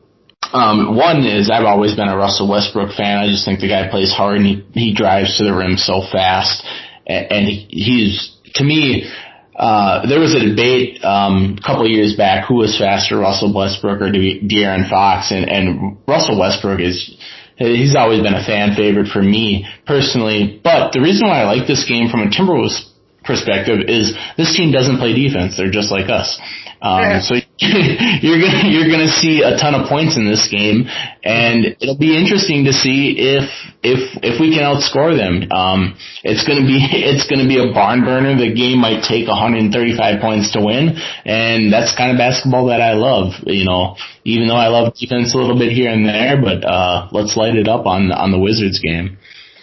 one is I've always been a Russell Westbrook fan. I just think the guy plays hard, and he drives to the rim so fast. And he's, to me, there was a debate a couple of years back, who was faster, Russell Westbrook or De'Aaron Fox, and Russell Westbrook he's always been a fan favorite for me personally. But the reason why I like this game from a Timberwolves perspective is this team doesn't play defense. They're just like us. So you're gonna see a ton of points in this game, and it'll be interesting to see if we can outscore them. It's gonna be a barn burner. The game might take 135 points to win, and that's kind of basketball that I love. Even though I love defense a little bit here and there, but let's light it up on the Wizards game.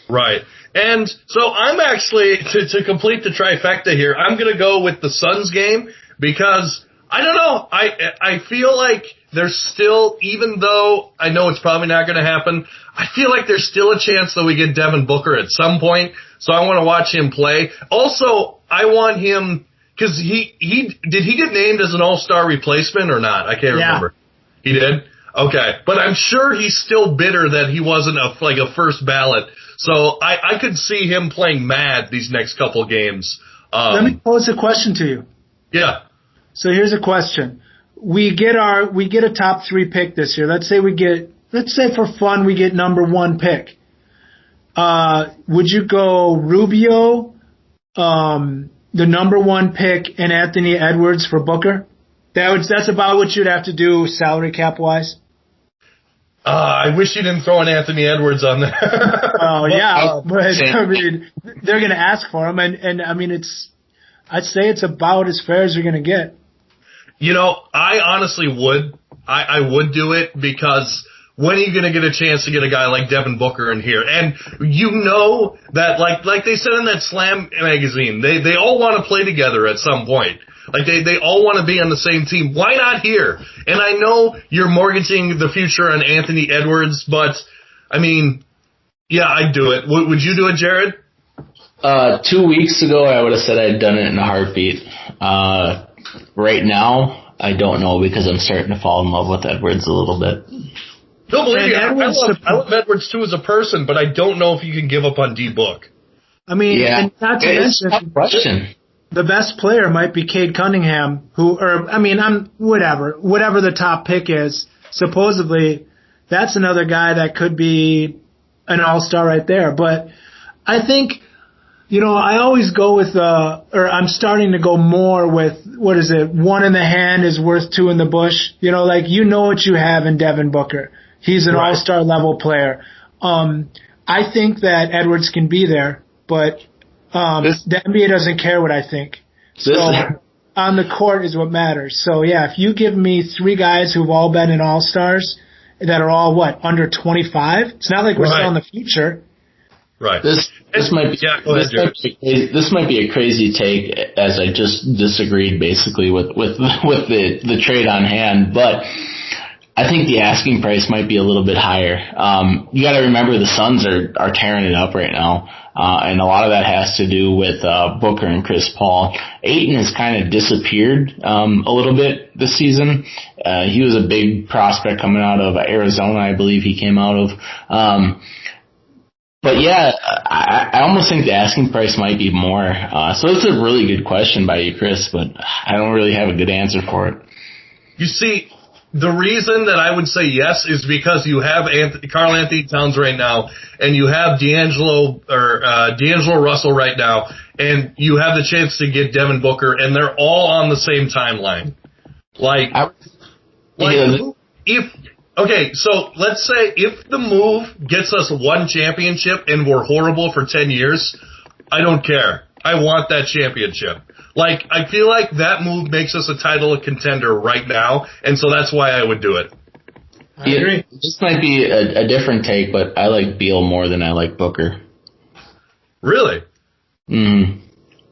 Right. And so I'm actually, to complete the trifecta here, I'm going to go with the Suns game, because I don't know. I feel like there's still, even though I know it's probably not going to happen, I feel like there's still a chance that we get Devin Booker at some point. So I want to watch him play. Also, I want him, because did he get named as an all-star replacement or not? I can't remember. He did? Okay. But I'm sure he's still bitter that he wasn't a first ballot. So I could see him playing mad these next couple games. Let me pose a question to you. Yeah. So here's a question. We get a top 3 pick this year. Let's say for fun we get number 1 pick. Would you go Rubio, the number 1 pick, and Anthony Edwards for Booker? That's about what you'd have to do salary cap wise. I wish you didn't throw an Anthony Edwards on there. Oh yeah, but I mean, they're going to ask for him, and I mean, I'd say it's about as fair as you're going to get. You know, I honestly would. I would do it, because when are you going to get a chance to get a guy like Devin Booker in here? And you know that, like they said in that Slam magazine, they all want to play together at some point. Like they all want to be on the same team. Why not here? And I know you're mortgaging the future on Anthony Edwards, but I mean, yeah, I'd do it. Would you do it, Jared? 2 weeks ago, I would have said I'd done it in a heartbeat. Right now, I don't know, because I'm starting to fall in love with Edwards a little bit. Don't believe me. I love Edwards too as a person, but I don't know if you can give up on D-Book. I mean, yeah, and not to mention, a tough question. The best player might be Cade Cunningham, whatever the top pick is. Supposedly, that's another guy that could be an all-star right there. But I think, I always go with, I'm starting to go more with, what is it, 1 in the hand is worth 2 in the bush. What you have in Devin Booker. He's an all-star level player. I think that Edwards can be there, but the NBA doesn't care what I think. So on the court is what matters. So yeah, if you give me 3 guys who've all been in all-stars that are all under 25, it's not like we're still in the future. Right. This might be a crazy take, as I just disagreed basically with the trade on hand, but I think the asking price might be a little bit higher. You got to remember the Suns are tearing it up right now, and a lot of that has to do with Booker and Chris Paul. Ayton has kind of disappeared a little bit this season. He was a big prospect coming out of Arizona, I believe he came out of. But yeah, I almost think the asking price might be more. So it's a really good question by you, Chris, but I don't really have a good answer for it. You see, the reason that I would say yes is because you have Karl Anthony Towns right now, and you have D'Angelo Russell right now, and you have the chance to get Devin Booker, and they're all on the same timeline. So let's say if the move gets us 1 championship and we're horrible for 10 years, I don't care. I want that championship. I feel like that move makes us a title contender right now, and so that's why I would do it. I agree. This might be a different take, but I like Beal more than I like Booker. Really? Mm-hmm.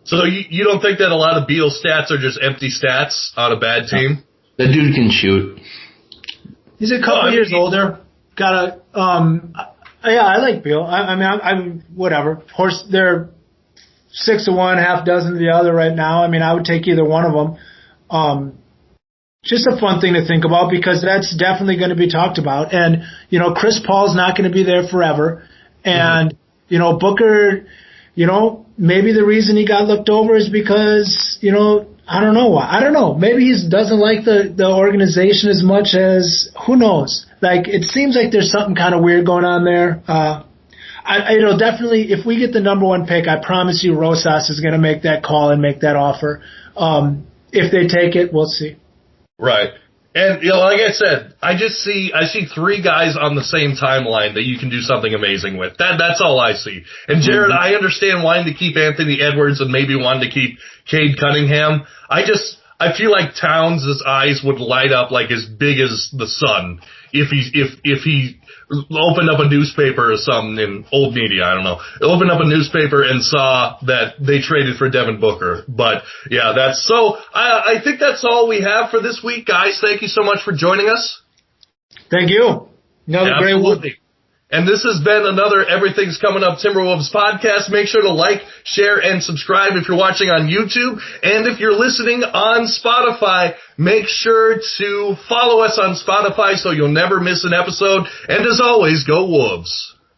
So you don't think that a lot of Beal's stats are just empty stats on a bad team? The dude can shoot. He's a couple years older. I like Beal. I'm whatever. Of course, they're 6 of one, half dozen of the other right now. I mean, I would take either one of them. Just a fun thing to think about, because that's definitely going to be talked about. And, Chris Paul's not going to be there forever. And, Booker, maybe the reason he got looked over is because, I don't know why. I don't know. Maybe he doesn't like the organization as much as, who knows? It seems like there's something kind of weird going on there. Definitely, if we get the number 1 pick, I promise you Rosas is going to make that call and make that offer. If they take it, we'll see. Right. And, like I said, I see 3 guys on the same timeline that you can do something amazing with. That's all I see. And Jared, I understand wanting to keep Anthony Edwards and maybe wanting to keep Cade Cunningham. I I feel like Towns' eyes would light up like as big as the sun if he opened up a newspaper or something in old media, I don't know. Opened up a newspaper and saw that they traded for Devin Booker. But yeah, I think that's all we have for this week, guys. Thank you so much for joining us. Thank you. Another great week. And this has been another Everything's Coming Up Timberwolves podcast. Make sure to like, share, and subscribe if you're watching on YouTube. And if you're listening on Spotify, make sure to follow us on Spotify so you'll never miss an episode. And as always, go Wolves.